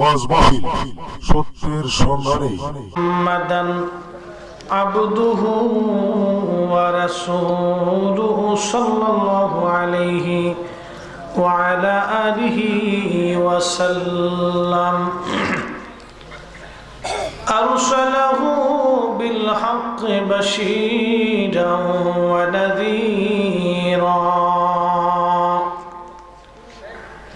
ওয়াজ মাহফিল সত্যের সন্ধানে মুহাম্মাদান আবদুহু ওয়া রাসূলুহু সাল্লাল্লাহু আলাইহি ওয়া আলা আলিহি ওয়া সাল্লাম আরসালাহু বিল হাক্কি বাশীরান ওয়া নাযীরা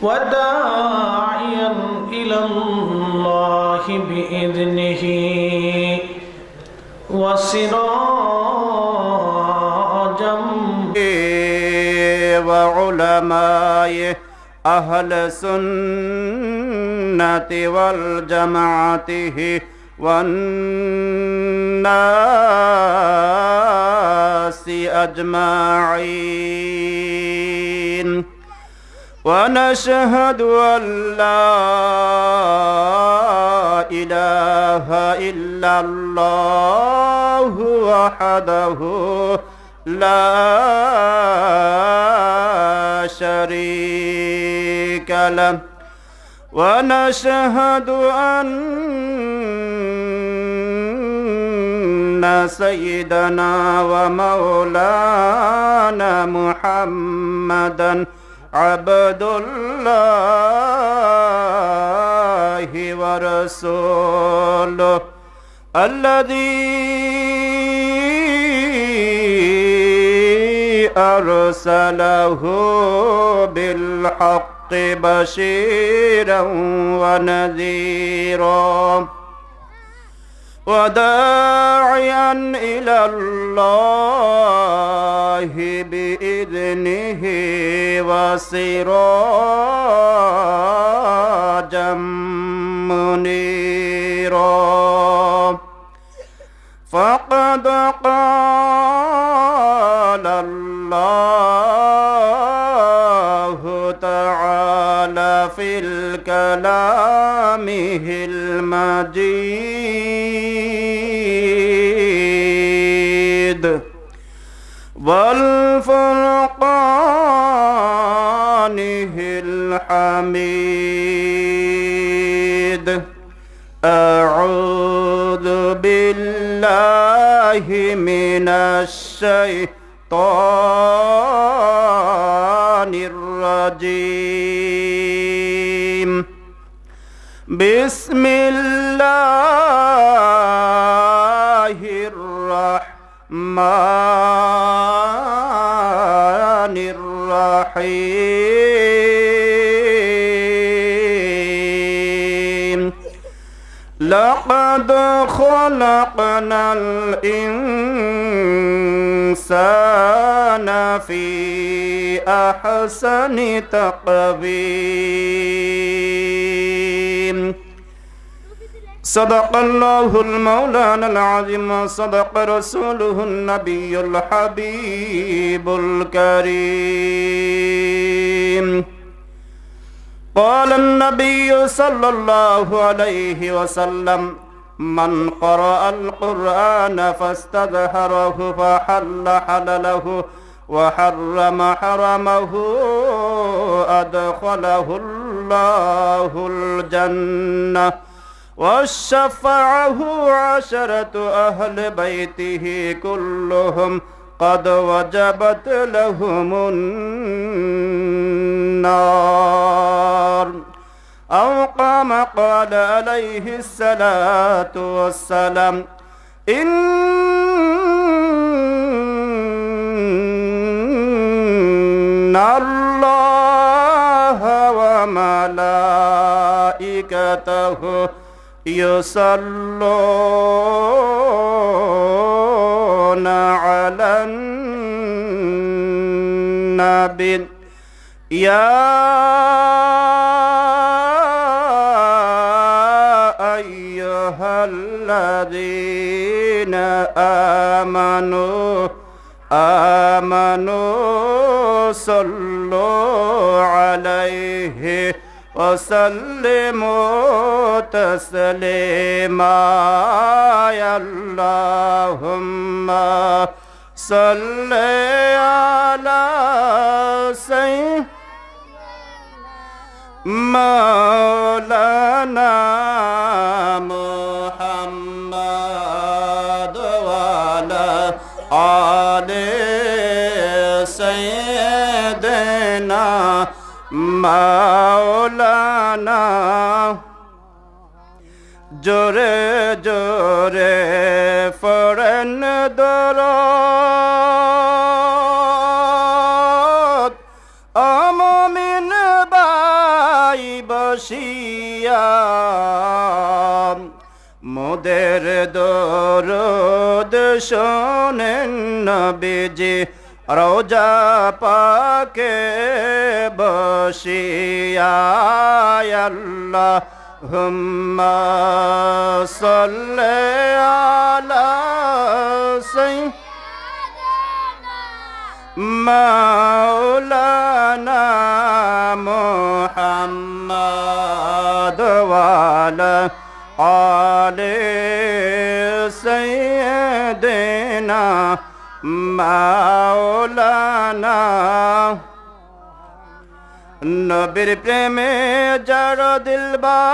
ওয়া দা'iয়ান ইলাল্লাহি বিইذনিহি وسراجا وعلماء أهل السنة والجماعة والناس أجمعين ونشهد أن لا إله إلا الله وحده لا شريك له ونشهد أن سيدنا ومولانا محمدا عبد الله ورسوله الذي أرسله بالحق بشيرا ونذيرا وداعيا إلى الله بإذنه وسراجا منيرا فقد قال الله تعالى في الكلامه المجيد والفرقانه الحميد أعوذ بالله من الشيطان الرجيم بسم الله الرحمن الرحيم لقد خلقنا الإنسان في أحسن تقويم صدق الله المولانا العظيم وصدق رسوله النبي الحبيب الكريم قال النبي صلى الله عليه وسلم من قرأ القرآن فاستظهره فحل حلله وحرم حرمه أدخله الله الجنة وشفعه 10 أهل بيته كلهم قد وجبت لهم النار أو قام قال عليه الصلاة والسلام إن الله وملائكته يصلون على النبي يا أيها الذين آمنوا صلوا عليه وسلموا تسليما يا اللهم صل على سيدنا مولانا সাইয়েদেনা মাওলানা জোরে জোরে পড়েন দরদ আমমিন বাই বসিয়া মোদের দরদ শোনেন নবীজি রওজা পাকে বসিয়া আল্লাহুম্মা সাল্লি আলা মাওলানা মুহাম্মদ ওয়া আলা আলি সাইয়্যিদিনা মাওলানা নবীর প্রেমে যার দিল বাই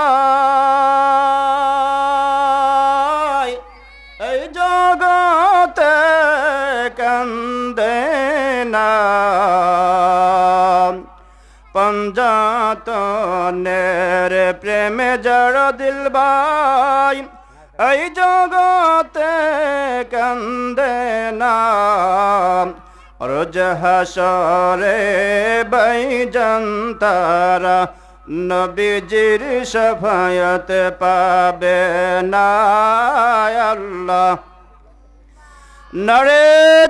এই জগতে কান্দে না পঞ্জাতনের প্রেমে যার দিল বাই এই জগতে কান্দে না রোজ হাসরে বাইজান তারা নবীজির শাফায়াত পাবে না আল্লাহ নারে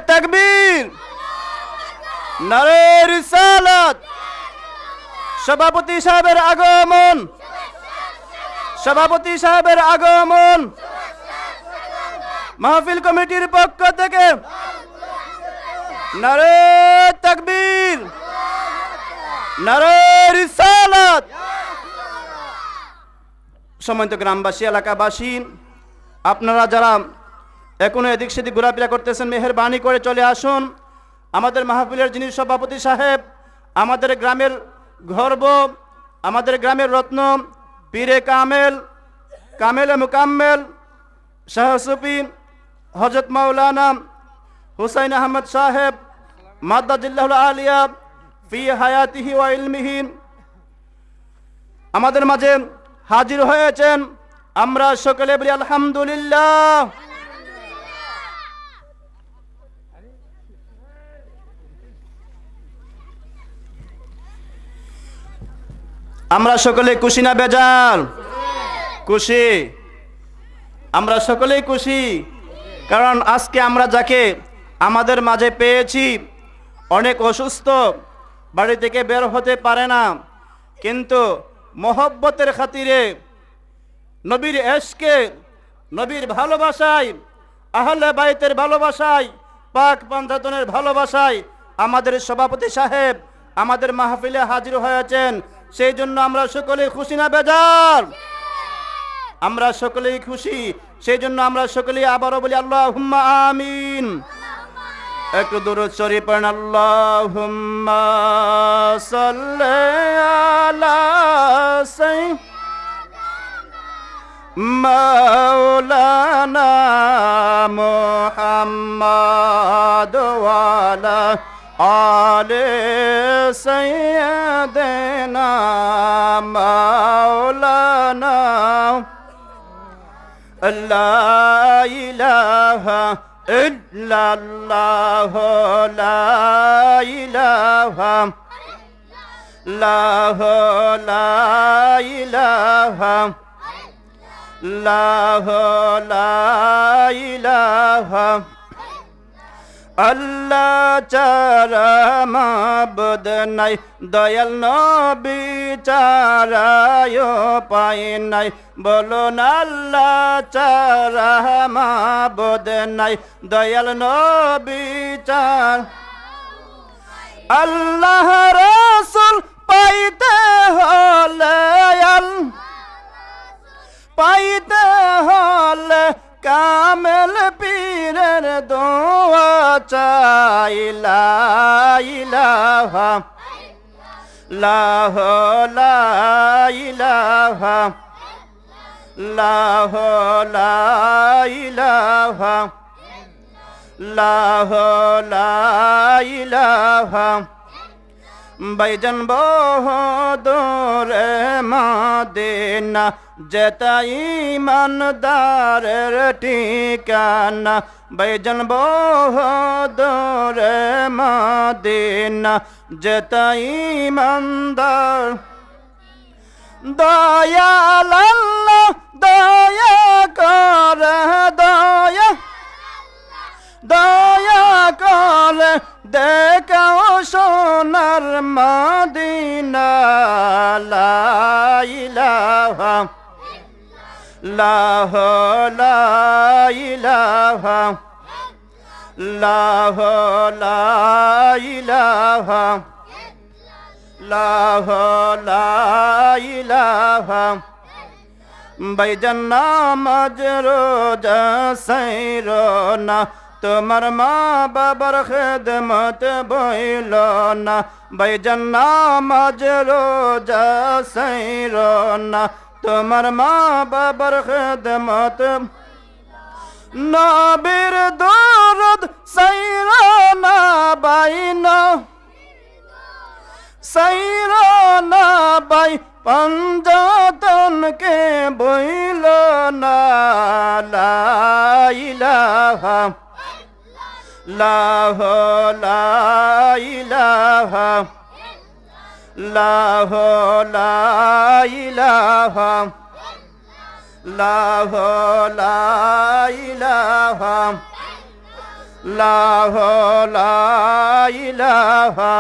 তাকবীর নারে রিসালাত সভাপতি সাহেবের আগমন সভাপতি সাহেবের আগমন মাহফিল কমিটির পক্ষ থেকে নারে তাকবীর নারে রিসালাত সম্মানিত গ্রামবাসী এলাকাবাসী আপনারা যারা এখনো এদিক সেদিক ঘোরাফেরা করতেছেন মেহেরবানি করে চলে আসুন আমাদের মাহফিলের যিনি সভাপতি সাহেব আমাদের গ্রামের গর্ব আমাদের গ্রামের রত্ন পীরে কামেল কামেলে মুকাম্মেল শাহ সুফি হযরত মাওলানা হুসাইন আহমদ সাহেব মাদ্দাজিল্লাহুল আলিয়া ফি হায়াতিহি ওয়া ইলমিহি আমাদের মাঝে হাজির হয়েছেন আমরা সকলে বলি আলহামদুলিল্লাহ আমরা সকলে খুশি না বেজার খুশি আমরা সকলেই খুশি কারণ আজকে আমরা যাকে আমাদের মাঝে পেয়েছি অনেক অসুস্থ বাড়ি থেকে বের হতে পারে না কিন্তু মহব্বতের খাতিরে নবীর এশকে নবীর ভালোবাসায় আহলে বাইতের ভালোবাসায় পাক পঞ্জাতনের ভালোবাসায় আমাদের সভাপতি সাহেব আমাদের মাহফিলে হাজির হয়েছেন সেই জন্য আমরা সকলেই খুশি না বেজার আমরা সকলেই খুশি সেই জন্য আমরা সকলেই আবারও বলি আল্লাহুম্মা আমিন একটু দুরূদ শরীফ পড়েন আল্লাহুম্মা সাল্লি আলা মাওলানা মুহাম্মদ ওয়া আলা আলি সাইয়্যিদিনা মাওলানা লা ইলাহা ইল্লাল্লাহ লা ইলাহা লা ইলাহা লা ইলাহা আল্লাহ চারা মাবুদ নাই দয়াল নবী চারায় পায় নাই বলুন আল্লাহ চারা মাবুদ নাই দয়াল নবী চার আল্লাহ রাসূল পাইতে হলে পাইতে হলে কামেল পীরের দোয়া চাই লা ইলাহা লাহ লা ইলাহা লাহ লা ইলাহা লাহ লা ইলাহা বাইজান বহুদূরে মদিনা যেটা ইমানদারের ঠিকানা বাইজান বহুদূরে মদিনা যেটা ইমানদার দয়াল আল্লাহ দয়া করে দয়া করে দেখাও সোনার মদিনা লা ইলাহা লাহ লা ইলাহা লাহ লা ইলাহা লাহ লা ইলাহা বাইজান নামাজ রোজা সাইরনা তোমার মা বাবার খেদমত বইল না বাইজান নামাজ রোজা সাইরনা তোমার মা বাবার খেদমত নবীর দরুদ সাইরনা বাইনা সাইরনা বাই পঞ্জাতনকে বইল না লা ইলাহা লাহ লা ইলাহা লাহ লা ইলাহা লাহ লা ইলাহা লাহ লা ইলাহা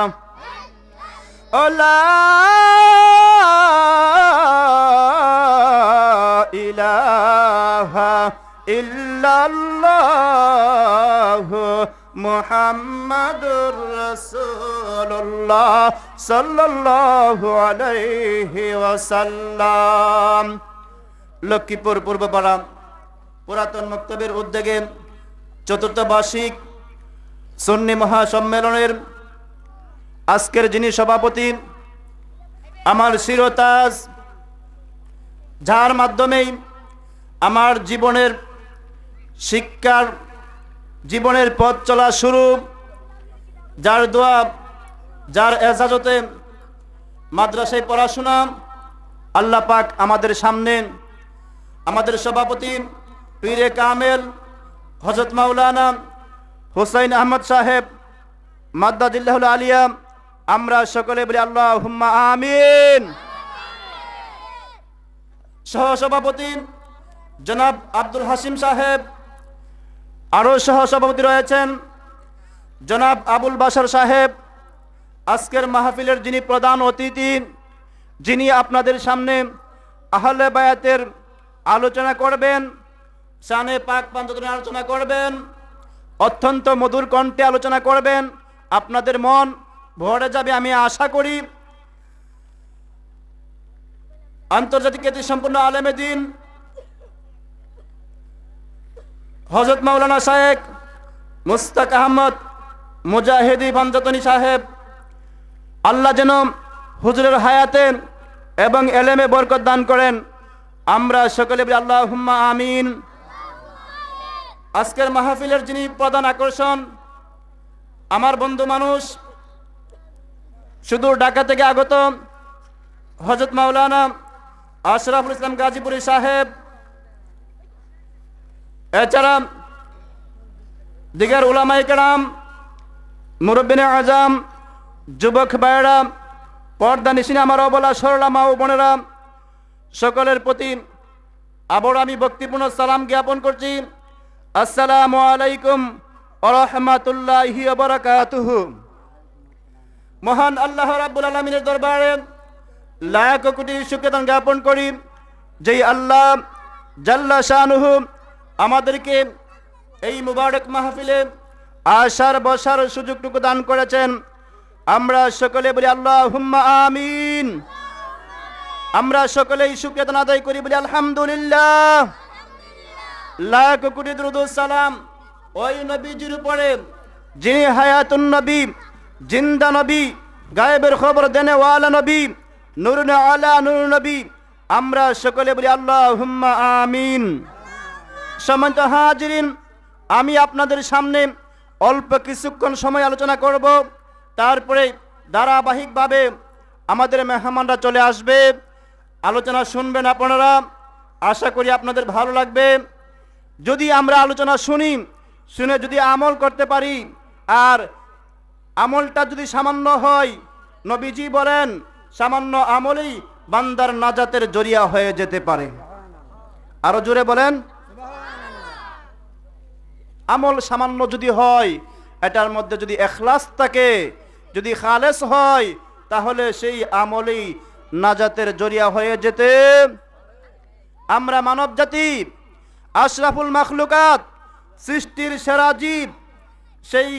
ও লা ইলাহা ইল্লাল্লাহ মুহাম্মাদুর রাসূলুল্লাহ সাল্লাল্লাহু আলাইহি ওয়াসাল্লাম। লক্ষ্মীপুর পূর্বপাড়া পুরাতন মক্তবের উদ্যোগে চতুর্থ বার্ষিক সুন্নি মহাসম্মেলনের আজকের যিনি সভাপতি আমার শিরতাজ, যার মাধ্যমেই আমার জীবনের শিক্ষার জীবনের পথ চলা শুরু, যার দোয়া যার এজাজতে মাদ্রাসায় পড়াশোনা, আল্লাহ পাক আমাদের সামনে আমাদের সভাপতি পীরে কামেল হযরত মাওলানা হুসাইন আহমদ সাহেব মাদ্দাজিল্লাহুল আলিয়া, আমরা সকলে বলি আল্লাহুম্মা আমিন। সহসভাপতি জনাব আব্দুল হাসিম সাহেব, আরও সহসভাপতি রয়েছেন জনাব আবুল বাশার সাহেব। আজকের মাহফিলের যিনি প্রধান অতিথি, যিনি আপনাদের সামনে আহলে বায়াতের আলোচনা করবেন, শানে পাক পাঞ্চতনের আলোচনা করবেন, অত্যন্ত মধুর কণ্ঠে আলোচনা করবেন, আপনাদের মন ভরে যাবে আমি আশা করি। আন্তর্জাতিক খ্যাতি সম্পন্ন আলেমে দ্বীন হযরত মাওলানা শায়েখ মুস্তাক আহমদ মুজাহিদি পাঞ্চতনী সাহেব, আল্লাহ যেন হুজুরের হায়াতে এবং এলেমে বরকত দান করেন, আমরা সকলে বলি আল্লাহুম্মা আমিন। আজকের মাহফিলের যিনি প্রধান আকর্ষণ, আমার বন্ধু মানুষ, সুদূর ঢাকা থেকে আগত হযরত মাওলানা আশরাফুল ইসলাম গাজীপুরী সাহেব, এছাড়া দিগার উলামায়ে কেরাম, মুরব্বিনে আজম, যুবক ভাইয়েরা, পর্দা নিশিনে আমার অবলা সরলা মা ও বোনেরা, সকলের প্রতি আবার আমি ভক্তিপূর্ণ সালাম জ্ঞাপন করছি। আসসালামু আলাইকুম ওয়া রাহমাতুল্লাহি ওয়া বারাকাতুহু। মহান আল্লাহ রাব্বুল আলামিনের দরবারে লাখ কোটি শুকরিয়া জ্ঞাপন করি, যেই আল্লাহ জাল্লা শানুহু আমাদেরকে এই মুবারক মাহফিলে আসার বসার সুযোগটুকু দান করেছেন। আমরা সকলে বলি আল্লাহুম্মা আমিন। আমরা সকলেই শুকরিয়া আদায় করি, বলি আলহামদুলিল্লাহ। লাখ কোটি দুরূদ ও সালাম ওই নবীজির উপরে যিনি হায়াতুন নবী, জিন্দা নবী, গায়েবের খবর দেনে ওয়ালা নবী, নূরুন আলা নূর নবী। আমরা সকলে বলি আল্লাহুম্মা আমিন। সম্মানিত হাজিরিন, আমি আপনাদের সামনে অল্প কিছুক্ষণ সময় আলোচনা করব, তারপরে ধারাবাহিকভাবে আমাদের মেহমানরা চলে আসবে, আলোচনা শুনবেন আপনারা। আশা করি আপনাদের ভালো লাগবে। যদি আমরা আলোচনা শুনে যদি আমল করতে পারি, আর আমলটা যদি সামান্য হয়, নবীজি বলেন সামান্য আমলই বান্দার নাজাতের জরিয়া হয়ে যেতে পারে। আরো জোরে বলেন। আমল সামান্য যদি হয়, এটার মধ্যে যদি ইখলাস থাকে, যদি খালেস হয়, তাহলে সেই আমলই নাজাতের জরিয়া হয়ে যেতে। আমরা মানব জাতি, আশরাফুল মাখলুকাত, সৃষ্টির সেরা জীব, সেই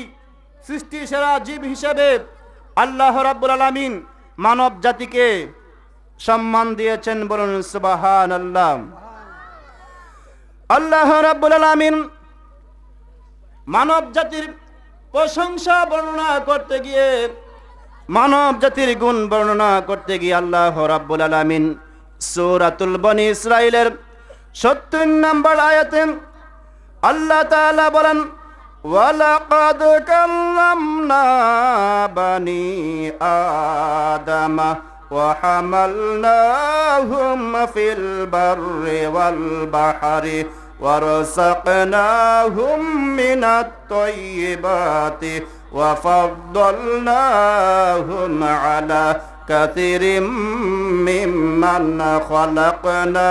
সৃষ্টির সেরা জীব হিসেবে আল্লাহ রাব্বুল আলামিন মানব জাতিকে সম্মান দিয়েছেন। বলুন সুবহানাল্লাহ। আল্লাহ রাব্বুল আলামিন মানব জাতির প্রশংসা বর্ণনা করতে গিয়ে, মানব জাতির গুণ বর্ণনা করতে গিয়ে আল্লাহ রাব্বুল আলামিন সূরাতুল বনি ইসরাইলের 70 নম্বর আয়াতে আল্লাহ তাআলা বলেন, ওয়ালাকাদ কাল্লামনা বানি আদামা ওয়া হামালনাহুম ফিল বাররি ওয়াল বাহরি ওয়ারযাকনাহুম মিনাত তাইয়্যিবাতি ওয়া ফাদ্দালনাহুম আলা কাসীরিম মিম্মান খালাকনা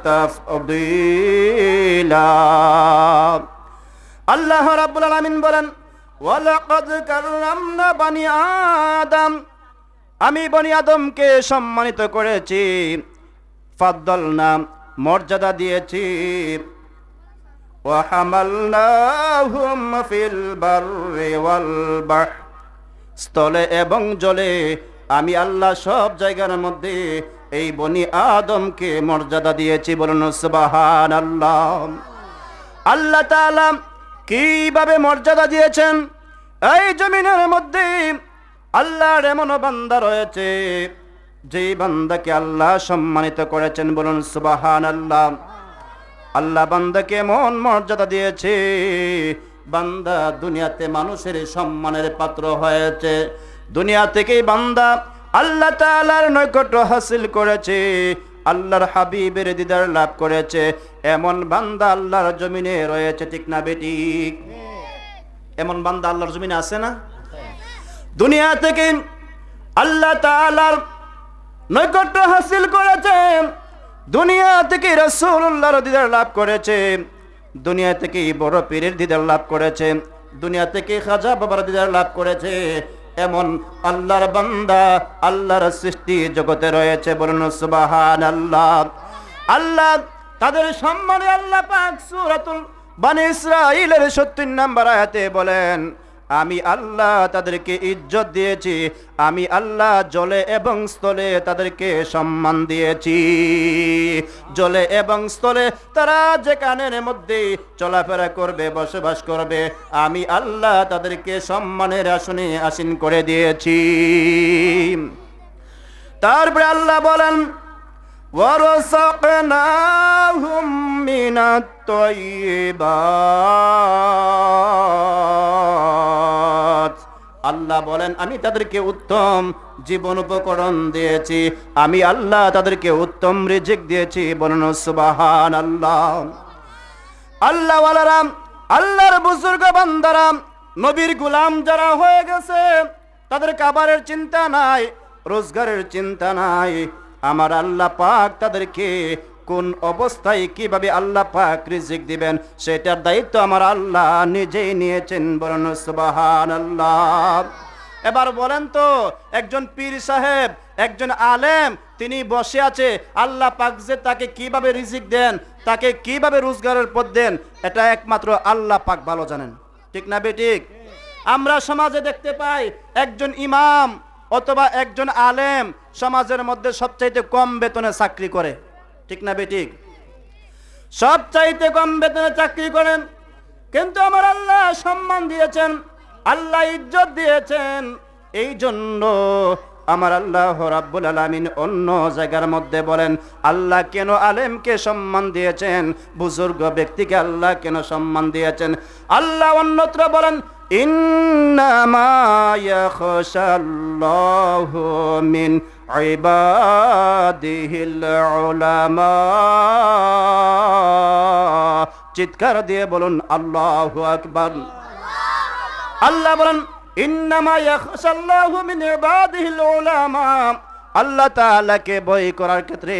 তাফদীলা। আল্লাহ রাব্বুল আলামিন বলেন, ওয়ালাকাদ কাররামনা বানি আদম, আমি বনি আদমকে সম্মানিত করেছি, ফাদ্দালনা মর্যাদা দিয়েছি, ওয়া হামালনাহুম ফিল বাররি ওয়াল বাহর, স্থলে এবং জলে আমি আল্লাহ সব জায়গার মধ্যে এই বনি আদমকে মর্যাদা দিয়েছি। বলুন সুবহানাল্লাহ। আল্লাহ তাআলা কিভাবে মর্যাদা দিয়েছেন? এই জমিনের মধ্যে আল্লাহর এমন বান্দা রয়েছে যেই বান্দাকে আল্লাহ সম্মানিত করেছেন। বলুন সুবহানাল্লাহ। আল্লাহ বান্দাকে এমন মর্যাদা দিয়েছে, বান্দা দুনিয়াতে মানুষের সম্মানের পাত্র হয়েছে। দুনিয়া থেকেই বান্দা আল্লাহ তাআলার নৈকট্য হাসিল করেছে, আল্লাহর হাবিবের দিদার লাভ করেছে। এমন বান্দা আল্লাহর জমিনে রয়েছে, ঠিক না বেঠিক? এমন বান্দা আল্লাহর জমিনে আছে না? দুনিয়া থেকে আল্লাহ তাআলার নৈকট্য হাসিল করেছে, দুনিয়া থেকে রাসূলুল্লাহর দিদার লাভ করেছে, দুনিয়া থেকে বড় পীরের দিদার লাভ করেছে, দুনিয়া থেকে খাজা বাবার দিদার লাভ করেছে। এমন আল্লাহর বান্দা আল্লাহর সৃষ্টি জগতে রয়েছে। বলুন সুবহানাল্লাহ। আল্লাহ তাদের সম্মানে আল্লাহ পাক সূরাতুল বনি ইসরাঈলের 70 নম্বর আয়াতে বলেন, আমি আল্লাহ তাদেরকে ইজ্জত দিয়েছি, আমি আল্লাহ জলে এবং স্থলে তাদেরকে সম্মান দিয়েছি। জলে এবং স্থলে তারা যেখানের মধ্যে চলাফেরা করবে, বসবাস করবে, আমি আল্লাহ তাদেরকে সম্মানের আসনে আসীন করে দিয়েছি। তারপরে আল্লাহ বলেন, ওয়ারযাকনাহুম মিনাত তাইয়্যিবাত, আল্লাহ বলেন আমি তাদেরকে উত্তম জীবন উপকরণ দিয়েছি, আমি আল্লাহ তাদেরকে উত্তম রিজিক দিয়েছি। বলুন সুবহানাল্লাহ। আল্লাহ ওয়ালারা, আল্লাহর বুজুর্গ বান্দারা, নবীর গোলাম যারা হয়ে গেছে, তাদের খাবারের চিন্তা নাই, রোজগারের চিন্তা নাই। আমার আল্লাহ পাক তাদেরকে কোন অবস্থায় কিভাবে আল্লাহ পাক রিজিক দিবেন সেটার দায়িত্ব আমার আল্লাহ নিজেই নিয়েছেন। বলুন সুবহানাল্লাহ। এবার বলেন তো, একজন পীর সাহেব, একজন আলেম, তিনি বসে আছে, আল্লাহ পাক যে তাকে কিভাবে রিজিক দেন, তাকে কিভাবে রোজগারের পথ দেন, এটা একমাত্র আল্লাহ পাক ভালো জানেন, ঠিক না বেঠিক? আমরা সমাজে দেখতে পাই একজন ইমাম অথবা একজন আলেম সমাজের মধ্যে সবচাইতে কম বেতনে চাকরি করে, ঠিক না বেঠিক? সবচাইতে কম বেতনে চাকরি করেন, কিন্তু আমার আল্লাহ সম্মান দিয়েছেন, আল্লাহ ইজ্জত দিয়েছেন। এই জন্য আমার আল্লাহ রাব্বুল আলামিন অন্য জায়গার মধ্যে বলেন আল্লাহ কেন আলেমকে সম্মান দিয়েছেন, বুজুর্গ ব্যক্তিকে আল্লাহ কেন সম্মান দিয়েছেন। আল্লাহ অন্যত্র বলেন ইন্নামা ইয়াখশাল্লাহু মিন ইবাদিহিল উলামা। চিৎকার দিয়ে বলুন আল্লাহু আকবার। আল্লাহ বলেন ইন্নামা ইয়াখশাল্লাহু মিন ইবাদিহিল উলামা। আল্লাহ তাআলাকে ভয় করার ক্ষেত্রে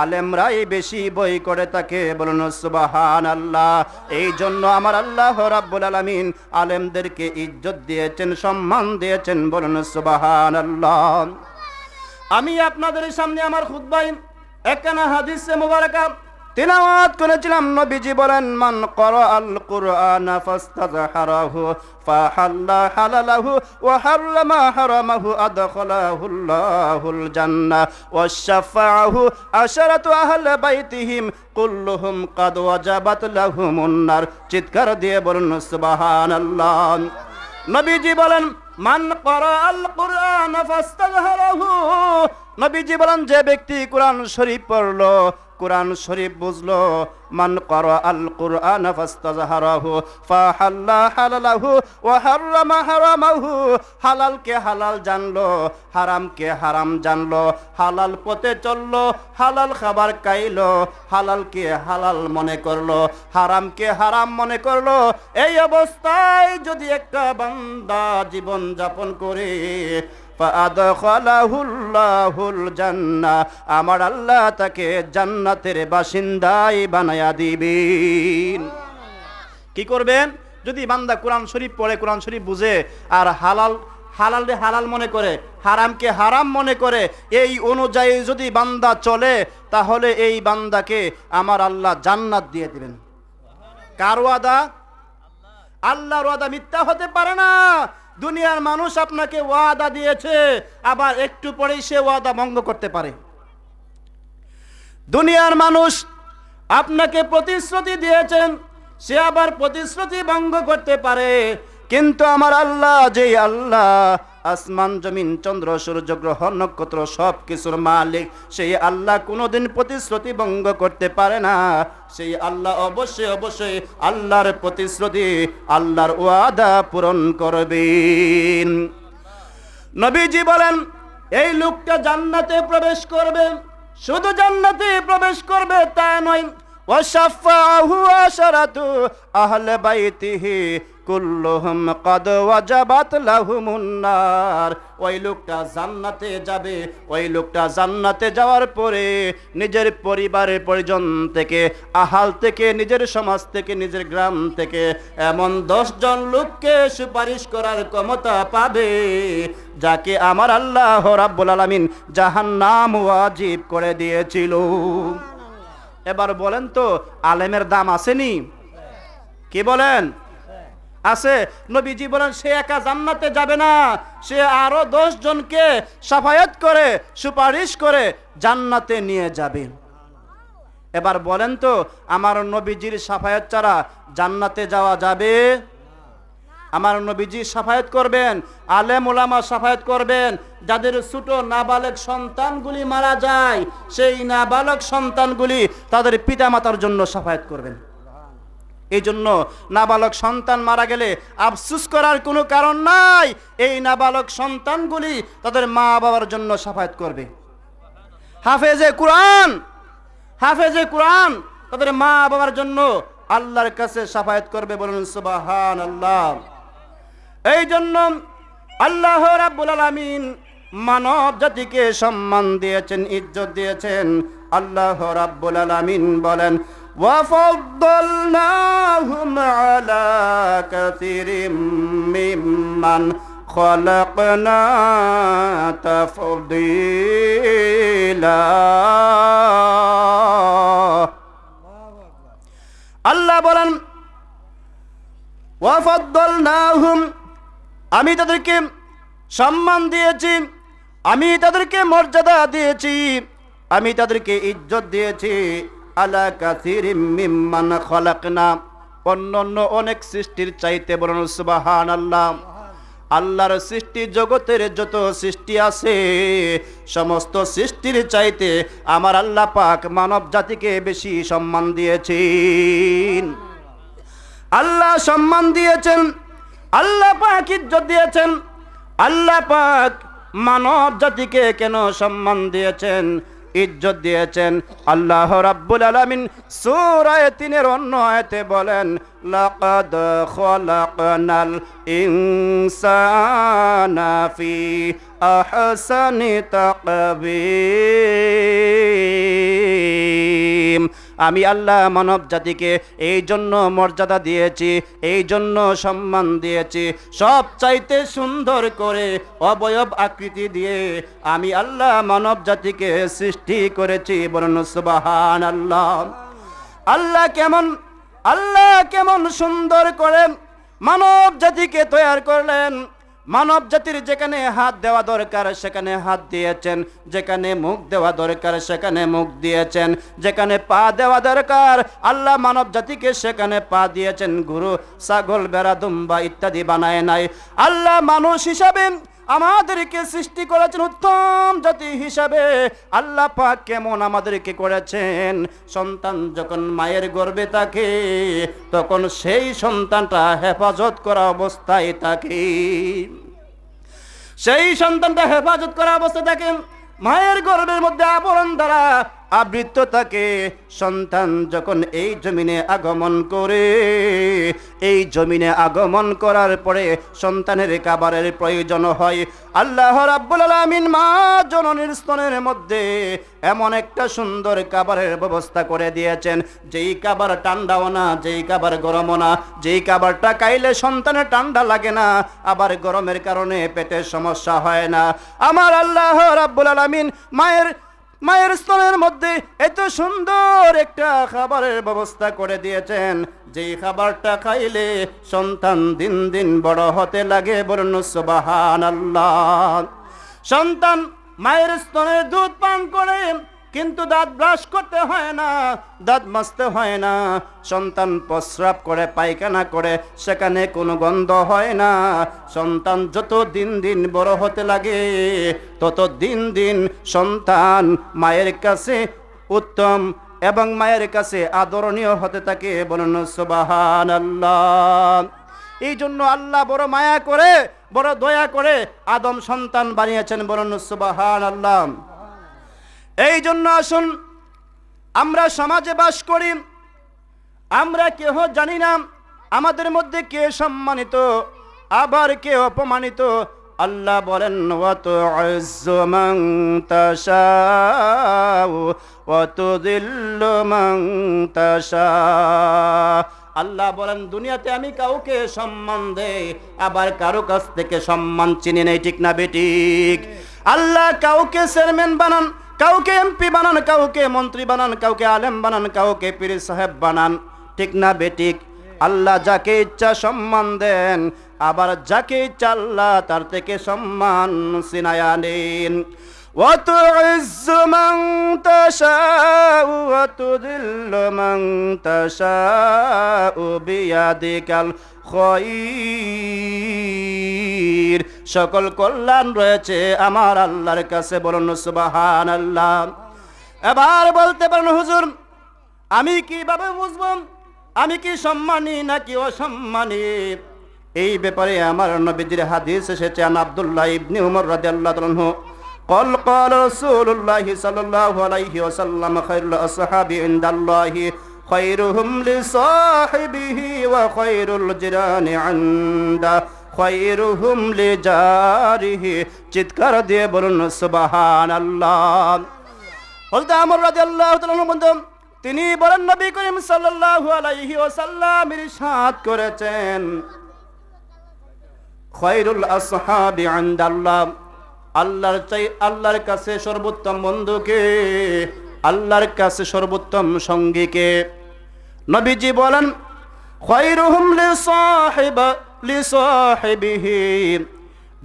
আলেমরাই বেশি ভয় করে থাকে, বলুন সুবহানাল্লাহ। এই জন্য আমার আল্লাহ রাব্বুল আলামিন আলেমদেরকে ইজ্জত দিয়েছেন, সম্মান দিয়েছেন, বলুন সুবহানাল্লাহ। আমি আপনাদের সামনে আমার খুতবায় একখানা হাদিসে মুবারাকা তিলাওয়াত করেছিলাম। নবীজি বলেন মান ক্বারাআল কুরআনা ফাস্তাযহারাহু ফাহাল্লা হালালাহু ওয়া হাররামা হারামাহু আদখালাহুল্লাহুল জান্নাহ ওয়াশফাআহু আশারাতু আহলি বাইতিহিম কুল্লুহুম কাদ ওয়াজাবাত লাহুমুন নার। চিৎকার দিয়ে বলুন সুবহানাল্লাহ। নবীজি বলেন মান ক্বারাআল কুরআনা ফাস্তাযহারাহু। নবীজি বলেন যে ব্যক্তি কোরআন শরীফ পড়লো, কোরআন শরীফ বুঝলো, মান ক্বারাআল কুরআনা ফাস্তাযহারাহু ফাহাল্লা হালালাহু ওয়া হাররামা হারামাহু। হালালকে হালাল জানলো, হারামকে হারাম জানলো, হালাল পথে চললো, হালাল খাবার খাইলো, হালালকে হালাল মনে করলো, হারামকে হারাম মনে করলো। এই অবস্থায় যদি একটা বান্দা জীবন যাপন করে ফাআদখালাহুল্লাহুল জান্নাহ, আমার আল্লাহ তাকে জান্নাতের বাসিন্দাই বানায়া দিবেন। কি করবেন? যদি বান্দা কোরআন শরীফ পড়ে, কোরআন শরীফ বুঝে, আর হালালকে হালাল মনে করে, হারামকে হারাম মনে করে, এই অনুযায়ী যদি বান্দা চলে, তাহলে এই বান্দাকে আমার আল্লাহ জান্নাত দিয়ে দিবেন। কার ওয়াদা? আল্লাহর ওয়াদা মিথ্যা হতে পারে না। দুনিয়ার মানুষ আপনাকে ওয়াদা দিয়েছে, আবার একটু পরেই সে ওয়াদা ভঙ্গ করতে পারে। দুনিয়ার মানুষ আপনাকে প্রতিশ্রুতি দিয়েছেন, সে আবার প্রতিশ্রুতি ভঙ্গ করতে পারে। কিন্তু আমার আল্লাহ, যে আল্লাহ আসমান জমিন চন্দ্র সূর্য গ্রহ নক্ষত্র সব কিছুর মালিক, সেই আল্লাহ কোনোদিন প্রতিশ্রুতি ভঙ্গ করতে পারে না। সেই আল্লাহ অবশ্যই অবশ্যই আল্লাহর প্রতিশ্রুতি, আল্লাহর ওয়াদা পূরণ করবেন। নবীজি বলেন এই লোকটা জান্নাতে প্রবেশ করবে, শুধু জান্নাতে প্রবেশ করবে তা নয়, ওয়াশফাআহু আশরাতু আহলি বাইতিহি কুল্লুহুম কাদ ওয়াজাবাত লাহুমুন নার। ওই লোকটা জান্নাতে যাবে, ওই লোকটা জান্নাতে যাওয়ার পরে নিজের পরিবারের পরিজন থেকে, আহাল থেকে, নিজের সমাজ থেকে, নিজের গ্রাম থেকে এমন 10 জন লোককে সুপারিশ করার ক্ষমতা পাবে, যাকে আমার আল্লাহ রাব্বুল আলামিন জাহান্নাম ওয়াজিব করে দিয়েছিল। এবার বলেন তো আলেমের দাম আসেনি? কি বলেন? আছে। নবীজি বলেন সে একা জান্নাতে যাবে না, সে আরো 10 জনকে শাফায়াত করে, সুপারিশ করে জান্নাতে নিয়ে যাবে। এবার বলেন তো আমার নবীজির শাফায়াত ছাড়া জান্নাতে যাওয়া যাবে? আমার নবীজি শাফায়াত করবেন, আলেম ওলামা শাফায়াত করবেন। যাদের ছোট নাবালক সন্তানগুলি মারা যায়, সেই নাবালক সন্তানগুলি তাদের পিতামাতার জন্য শাফায়াত করবেন। এই জন্য নাবালক সন্তান মারা গেলে আফসোস করার কোনো কারণ নাই। এই নাবালক সন্তানগুলি তাদের মা বাবার জন্য শাফায়াত করবে। হাফেজে কোরআন তাদের মা বাবার জন্য আল্লাহর কাছে শাফায়াত করবে, বলুন সুবহানাল্লাহ। এই জন্য আল্লাহ রাব্বুল আলামিন মানব জাতিকে সম্মান দিয়েছেন, ইজ্জত দিয়েছেন। আল্লাহ রাব্বুল আলামিন বলেন وَفَضَّلْنَاهُمْ عَلَى كَثِيرٍ مِّمَّنْ خَلَقْنَا تَفْضِيلًا। আল্লাহ বলেন ওয়াফাদ্দালনাহুম, আমি তাদেরকে সম্মান দিয়েছি, আমি তাদেরকে মর্যাদা দিয়েছি, আমি তাদেরকে ইজ্জত দিয়েছি। আলা কাসিরিম মিম্মান খালাকনা, অন্যান্য অনেক সৃষ্টির চাইতে, বলুন সুবহানাল্লাহ। আল্লাহর সৃষ্টি জগতের যত সৃষ্টি আছে সমস্ত সৃষ্টির চাইতে আমার আল্লাহ পাক মানব জাতিকে বেশি সম্মান দিয়েছেন। আল্লাহ সম্মান দিয়েছেন, আল্লাহ পাক ইজ্জত দিয়েছেন। আল্লাহ পাক মানব জাতিকে কেন সম্মান দিয়েছেন, ইজ্জত দিয়েছেন? আল্লাহ রাব্বুল আলামিন সূরা ৩-এর অন্য আয়াতে বলেন, লাকাদ খলাকনাল ইনসানা ফি আহসানি তাকবীম। আমি আল্লাহ মানব জাতিকে এই জন্য মর্যাদা দিয়েছি, এই জন্য সম্মান দিয়েছি, সব চাইতে সুন্দর করে অবয়ব আকৃতি দিয়ে আমি আল্লাহ মানব জাতিকে সৃষ্টি করেছি। বলুন সুবহানাল্লাহ। আল্লাহ কেমন সুন্দর করে মানব জাতিকে তৈরি করলেন। মানব জাতির যেখানে হাত দেওয়া দরকার সেখানে হাত দিয়েছেন, যেখানে মুখ দেওয়া দরকার সেখানে মুখ দিয়েছেন, যেখানে পা দেওয়া দরকার আল্লাহ মানব জাতিকে সেখানে পা দিয়েছেন। গরু, ছাগল, ভেড়া, দুম্বা ইত্যাদি বানায় নাই। আল্লাহ মানুষ হিসাবে আমাদেরকে সৃষ্টি করেছেন, উত্তম জাতি হিসাবে। আল্লাহ পাক কেমন আমাদেরকে করেছেন, সন্তান যখন মায়ের গর্ভে থাকে তখন সেই সন্তানটা হেফাজত করা অবস্থায় থাকে। সেই সন্তানটা হেফাজত করা অবস্থায় থাকে, মায়ের গর্ভের মধ্যে আবরণ দ্বারা আবৃত থাকে। সন্তান যখন এই জমিনে আগমন করে, এই জমিনে আগমন করার পরে সন্তানের খাবারের প্রয়োজন হয়। আল্লাহ রাব্বুল আলামিন মা জননীর স্তনের মধ্যে এমন একটা সুন্দর খাবারের ব্যবস্থা করে দিয়েছেন, যেই খাবার ঠান্ডাও না, যেই খাবার গরমও না, যেই খাবারটা খাইলে সন্তানের ঠান্ডা লাগে না, আবার গরমের কারণে পেটের সমস্যা হয় না। আমার আল্লাহ রাব্বুল আলামিন মায়ের স্তনের মধ্যে এত সুন্দর একটা খাবারের ব্যবস্থা করে দিয়েছেন, যেই খাবারটা খাইলে সন্তান দিন দিন বড় হতে লাগে। বলুন সুবহানাল্লাহ। সন্তান মায়ের স্তনের দুধ পান করে, কিন্তু দাঁত ব্রাশ করতে হয় না, দাঁত মাজতে হয় না। সন্তান প্রস্রাব করে, পায়খানা করে, সেখানে কোনো গন্ধ হয় না। সন্তান যত দিন দিন বড় হতে লাগে তত দিন দিন সন্তান মায়ের কাছে উত্তম এবং মায়ের কাছে আদরণীয় হতে থাকে। বলুন সুবহানাল্লাহ। এই জন্য আল্লাহ বড় মায়া করে, বড় দয়া করে আদম সন্তান বানিয়েছেন। বলুন সুবহানাল্লাহ। এই জন্য আসুন, আমরা সমাজে বাস করি, আমরা কেহ জানি না আমাদের মধ্যে কে সম্মানিত আবার কে অপমানিত। আল্লাহ বলেন, ওয়া তু'ইজ্জু মান তাশাউ ওয়া তুযিল্লু মান তাশা। আল্লাহ বলেন, দুনিয়াতে আমি কাউকে সম্মান দেই, আবার কারো কাছ থেকে সম্মান চিনি নেই। ঠিক না বেঠিক? আল্লাহ কাউকে চেয়ারম্যান বানান, কাউকে এমপি বানান, কাউকে মন্ত্রী বানান, কাউকে আলেম বানান, কাউকে পীর সাহেব বানান। ঠিক না বেঠিক? আল্লাহ যাকে ইচ্ছা সম্মান দেন, আবার যাকে ইচ্ছা আল্লাহ তার থেকে সম্মান ছিনায়া নেন। ওয়া তু'ইজ্জু মান তাশাউ ওয়া তুযিল্লু মান তাশাউ বিয়াদিকাল খায়র। সকল কল্যাণ রয়েছে আমার আল্লাহর কাছে। বলুন সুবহানাল্লাহ। এবার বলতে পারেন, হুজুর আমি কিভাবে বুঝবো আমি কি সম্মানী নাকি অসম্মানী? এই ব্যাপারে আমার নবীজির হাদিস এসেছে। আন আব্দুল্লাহ ইবনে উমর রাদিয়াল্লাহু তাআলা আনহু قال قال رسول الله صلى الله عليه وسلم خير الأصحاب عند الله خيرهم لصاحبه وخير الجيران عنده خيرهم لجاره। চিৎকার দিয়ে বলুন সুবহানাল্লাহ। হযরত ওমর রাদিয়াল্লাহু তাআলা আনহু তিনি বলেন, নবী করিম সাল্লাল্লাহু আলাইহি ওয়াসাল্লাম ইরশাদ করেছেন, খায়রুল আসহাবি ইনদাল্লাহ। আল্লাহর কাছে সর্বোত্তম বন্ধুকে, আল্লাহর কাছে সর্বোত্তম সঙ্গীকে। নবীজি বলেন, খায়রুহুম লিসাহিবিহি।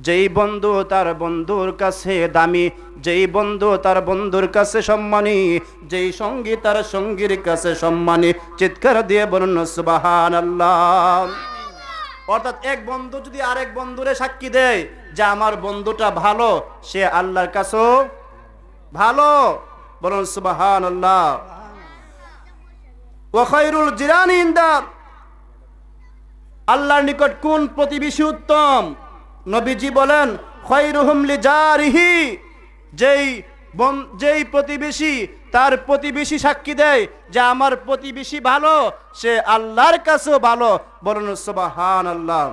যেই বন্ধু তার বন্ধুর কাছে দামি, যেই বন্ধু তার বন্ধুর কাছে সম্মানী, যেই সঙ্গী তার সঙ্গীর কাছে সম্মানী। চিৎকার দিয়ে বলুন সুবহানাল্লাহ। অর্থাৎ এক বন্ধু যদি আরেক বন্ধুরে সাক্ষী দেয় যে আমার বন্ধুটা ভালো, সে আল্লাহর কাছেও ভালো। বলুন সুবহানাল্লাহ। ওয়া খায়রুল জিরানি ইনদা, আল্লাহর নিকট কোন প্রতিবেশী উত্তম? নবীজি বলেন খায়রুহুম লিজারিহি, যেই প্রতিবেশী তার প্রতিবেশী সাক্ষী দেয় যে আমার প্রতিবেশী ভালো, সে আল্লাহর কাছেও ভালো। বলুন সুবহানাল্লাহ।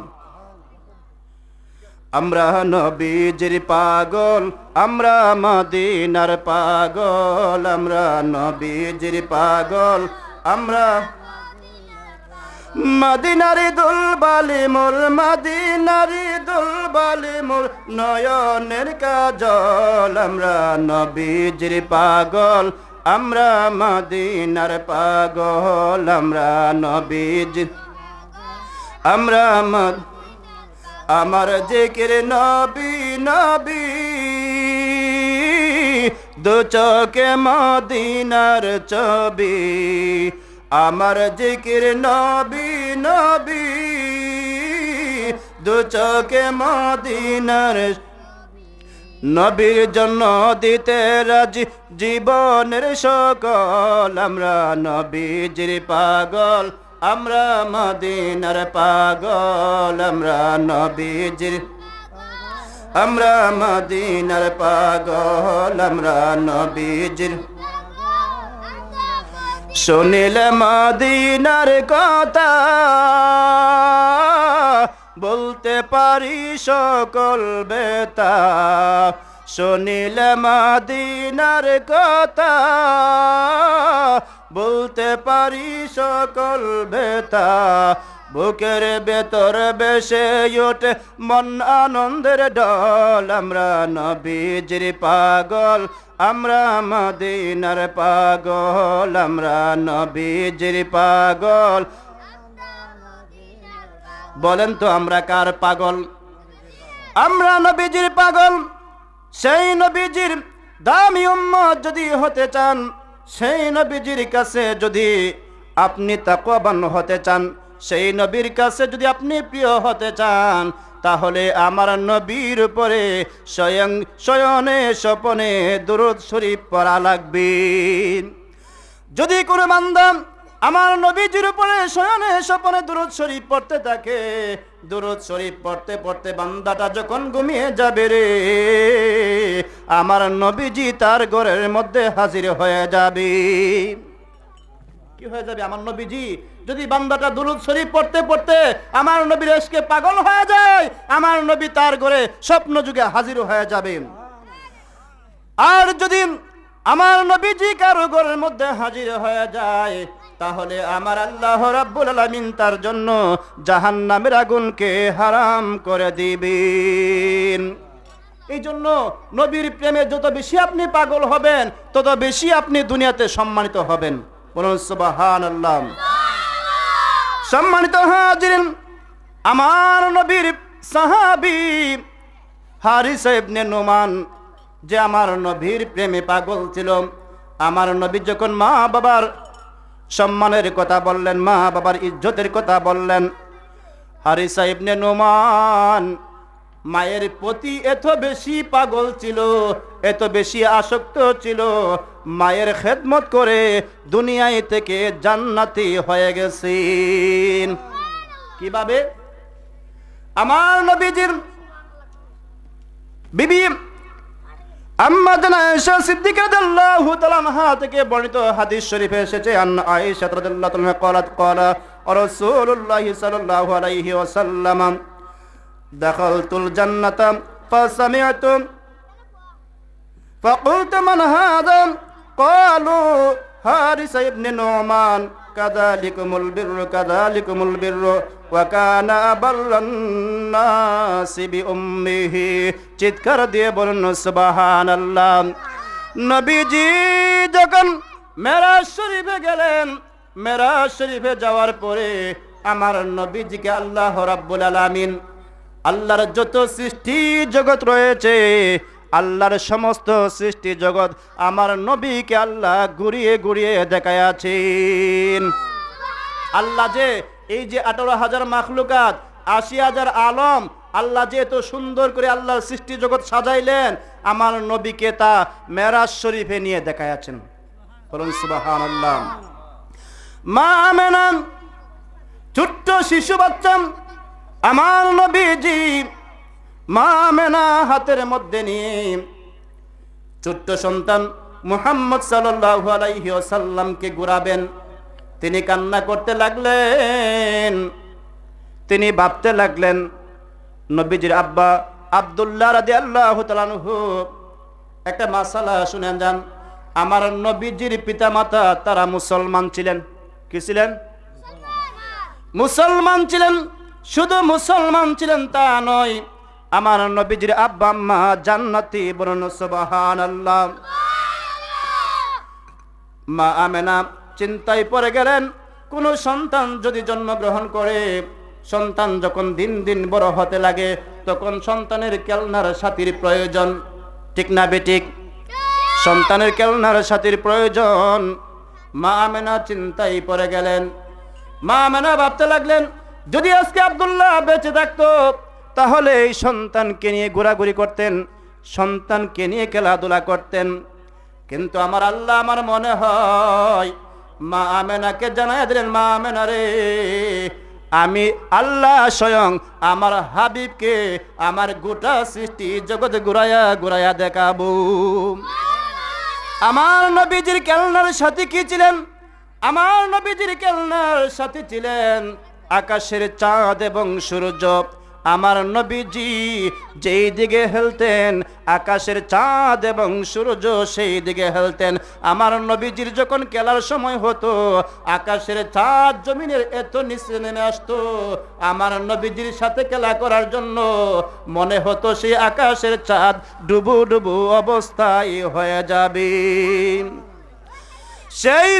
আমরা নবীজির পাগল, আমরা মদিনার পাগল, আমরা নবীজির পাগল, আমরা মদিনারি দুলবালি মোর, মদিনারি দুলবালি মোর, নয়নের কাজল। আমরা নবীজির পাগল, আমরা মদিনার পাগল, আমরা নবীজির, আমরা আমার জিকির নবী নবী, দু চোখে মদিনার ছবি। আমার জিকির নবী নবী, দু চোখে মদিনার, নবীর জন্য দিতে রাজি জীবনের সকল। আমরা নবীজির পাগল, আমরা মদিনার পাগল, আমরা নবীজির, আমরা মদিনার পাগল, আমরা নবীজির। শুনিলে মদিনার কথা, বলতে পারি সকল বেতা। শুনিলে মদিনার কথা, বলতে পারি সকল বেতা। বুকের ভেতর বেশে ওঠে মন আনন্দের ঢল। আমরা নবীজির পাগল, আমরা মদিনার পাগল, আমরা নবীজির পাগল। বলেন তো আমরা কার পাগল? আমরা নবীজির পাগল। সেই নবীজির দামি উম্মত যদি হতে চান, সেই নবীজির কাছে যদি আপনি তাকওয়াবান হতে চান, সেই নবীর কাছে যদি আপনি প্রিয় হতে চান, তাহলে আমার নবীর উপরে শয়নে স্বপনে দুরূদ শরীফ পড়া লাগবে। যদি কোনো বান্দা আমার নবীজির উপরে শয়নে স্বপনে দুরূদ শরীফ পড়তে থাকে, দুরূদ শরীফ পড়তে পড়তে বান্দাটা যখন ঘুমিয়ে যাবে রে, আমার নবীজি তার ঘরের মধ্যে হাজির হয়ে যাবে। কি হয়ে যাবে? আমার নবীজি যদি বান্দাটা দুরূদ শরীফ পড়তে পড়তে আমার নবীর ইশকে পাগল হয়ে যায়, আমার নবী তার ঘরে স্বপ্ন যুগে হাজির হয়ে যাবে। আর যদি আমার নবীজি কারো ঘরের মধ্যে হাজির হয়ে যায়, তাহলে আমার আল্লাহ রাব্বুল আলামিন তার জন্য জাহান্নামের আগুনকে হারাম করে দিবেন। এই জন্য নবীর প্রেমে যত বেশি আপনি পাগল হবেন, তত বেশি আপনি দুনিয়াতে সম্মানিত হবেন। বলুন সুবহানাল্লাহ। সম্মানিত হাজিরিন, আমার নবীর সাহাবী হারিসা ইবনে নুমান, যে আমার নবীর প্রেমে পাগল ছিল। আমার নবী যখন মা বাবার সম্মানের কথা বললেন, মা বাবার ইজ্জতের কথা বললেন, হারিসা ইবনে নুমান মায়ের প্রতি এত বেশি পাগল ছিল, এত বেশি আসক্ত ছিল, মায়ের খেদমত করে দুনিয়ায় থেকে জান্নাতি হয়ে গেছেন। কিভাবে? আমার নবীজির বিবি আম্মা জানা আয়েশা সিদ্দিকা রাদিয়াল্লাহু তাআলা আনহা থেকে বর্ণিত হাদিস শরীফে এসেছে, আন্না আয়েশা রাদিয়াল্লাহু তাআলা قالت قال رسول الله صلى الله عليه وسلم دخلت الجنة فسمعت فقلت من هذا قالوا حارثة بن نعمان كذلكم البر كذلكم البر وكان أبر الناس بأمه। চিৎকার দিয়ে বলুন সুবহানাল্লাহ। নবীজি যখন মেরাজ শরীফে গেলেন, মেরাজ শরীফে যাওয়ার পরে আমার নবীজিকে আল্লাহ রাব্বুল আলামিন, আল্লাহর যত সৃষ্টি জগৎ রয়েছে, আল্লাহর সমস্ত সৃষ্টি জগৎ আমার নবীকে আল্লাহ ঘুরিয়ে ঘুরিয়ে দেখায়াছেন। আল্লাহ যে এই যে 18,000 মাখলুকাত, 80,000 আলম আল্লাহ যেহেতু সুন্দর করে আল্লাহর সৃষ্টি জগৎ সাজাইলেন, আমার নবীকে তা মেরাজ শরীফে নিয়ে দেখাইয়াছেন। বলুন সুবহানাল্লাহ। মা আমেনা ছোট্ট শিশু বাচ্চা আমার নবীজি, মা আমেনা হাতের মধ্যে নিয়ে ছোট্ট সন্তান মুহাম্মদ সাল্লাল্লাহু আলাইহি ওয়াসাল্লামকে ঘুরাবেন। তিনি কান্না করতে লাগলেন। তিনি ভাবতে লাগলেন, নবীজির আব্বা আব্দুল্লাহ রাদিয়াল্লাহু তাআলা আনহু একটা মাসালা শুনেন যান। আমার নবীজির পিতামাতা তারা মুসলমান ছিলেন। কি ছিলেন? মুসলমান ছিলেন। শুধু মুসলমান ছিলেন তা নয়, আমার নবীজির আব্বা আম্মা জান্নাতি। বলুন সুবহানাল্লাহ। মা আমেনা চিন্তায় পড়ে গেলেন, কোন সন্তান যদি জন্মগ্রহণ করে, সন্তান যখন দিন দিন বড় হতে লাগে, তখন সন্তানের খেলনার সাথীর প্রয়োজন। ঠিক না বেঠিক? সন্তানের খেলনার সাথীর প্রয়োজন। মা আমেনা চিন্তায় পড়ে গেলেন। মা আমেনা ভাবতে লাগলেন, যদি আজকে আব্দুল্লাহ বেঁচে থাকতো তাহলে এই সন্তানকে নিয়ে ঘোরাঘুরি করতেন, সন্তানকে নিয়ে খেলাধুলা করতেন। কিন্তু আমার আল্লাহ, আমার মনে হয় মা আমেনাকে জানাই দিলেন, মা আমেনা রে, আমি আল্লাহ স্বয়ং আমার হাবিবকে আমার গোটা সৃষ্টি জগৎ ঘুরাইয়া ঘুরাইয়া দেখাবো। আমার নবীজির খেলনার সাথী কি ছিলেন? আমার নবীজির খেলনার সাথী ছিলেন আকাশের চাঁদ এবং সূর্য। আমার নবীজি যেই দিকে হেলতেন, আকাশের চাঁদ এবং সূর্য সেই দিকে হেলতেন। আমার নবীজির যখন খেলার সময় হতো, আকাশের চাঁদ জমিনের এত নিচে নেমে আসতো, আমার নবীজির সাথে খেলা করার জন্য মনে হতো সেই আকাশের চাঁদ ডুবু ডুবু অবস্থায় হয়ে যাবে। সেই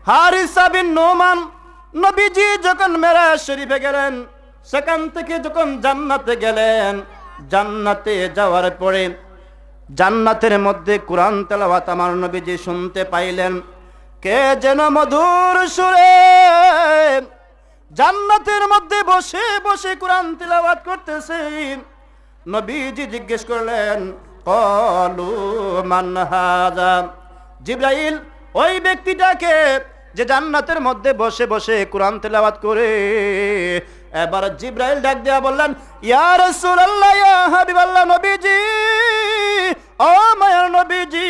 হারিসা বিন নোমান নবীজি যখন মেরাজ শরীফে গেলেন, সেখান থেকে যখন জান্নাতে গেলেন, জান্নাতে যাওয়ার পরে জান্নাতের মধ্যে কোরআন তেলাওয়াত আমার নবীজি শুনতে পাইলেন। কে যেন মধুর সুরে জান্নাতের মধ্যে বসে বসে কোরআন তেলাওয়াত করতেছে। নবীজি জিজ্ঞেস করলেন, ক্বালু মান হাযা? জিবরাইল ওই ব্যক্তিটাকে যে জান্নাতের মধ্যে বসে বসে কোরআন তেলাওয়াত করে। এবার জিবরাইল ডাক দিয়া বললেন, ইয়া রাসূলুল্লাহ, ইয়া হাবিবাল্লাহ, নবীজি, ও মায়ার নবীজি,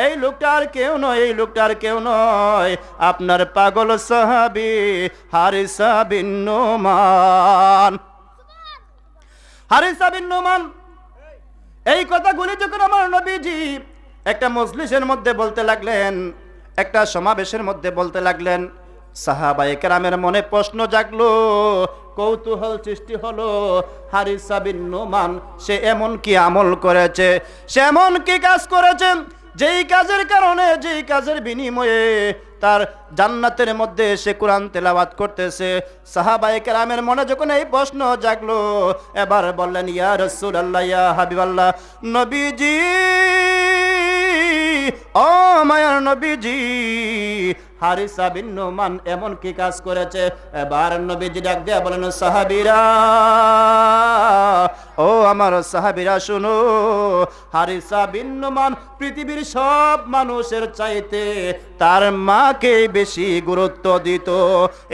এই লোকটা আর কেউ নয়, এই লোকটা আর কেউ নয়, আপনার পাগল সাহাবী হারিসা বিন নোমান। হারিসা বিন নোমান এই কথাগুলি যখন আমার নবীজি একটা মজলিসের মধ্যে বলতে লাগলেন, একটা সমাবেশের মধ্যে বলতে লাগলেন, সাহাবায়ে কেরামের মনে প্রশ্ন জাগলো, কৌতূহল সৃষ্টি হলো, হারিসা বিন নোমান সে এমন কি আমল করেছে, সে এমন কি কাজ করেছে, যেই কাজের কারণে, যেই কাজের বিনিময়ে তার জান্নাতের মধ্যে সে কোরআন তেলাওয়াত করতেছে। সাহাবায়ে কেরামের মনে যখন এই প্রশ্ন জাগলো, এবার বললেন, ইয়া রাসূলুল্লাহ, ইয়া হাবিবাল্লাহ, নবীজি, ও মায়ার নবীজি, হারিসা বিন নোমান এমন কি কাজ করেছে? এবার নবীজি ডাক দিয়া বলেন, সাহাবীরা, ও আমার সাহাবীরা শুনো, হারিসা বিন নোমান পৃথিবীর সব মানুষের চাইতে তার মাকে বেশি গুরুত্ব দিত।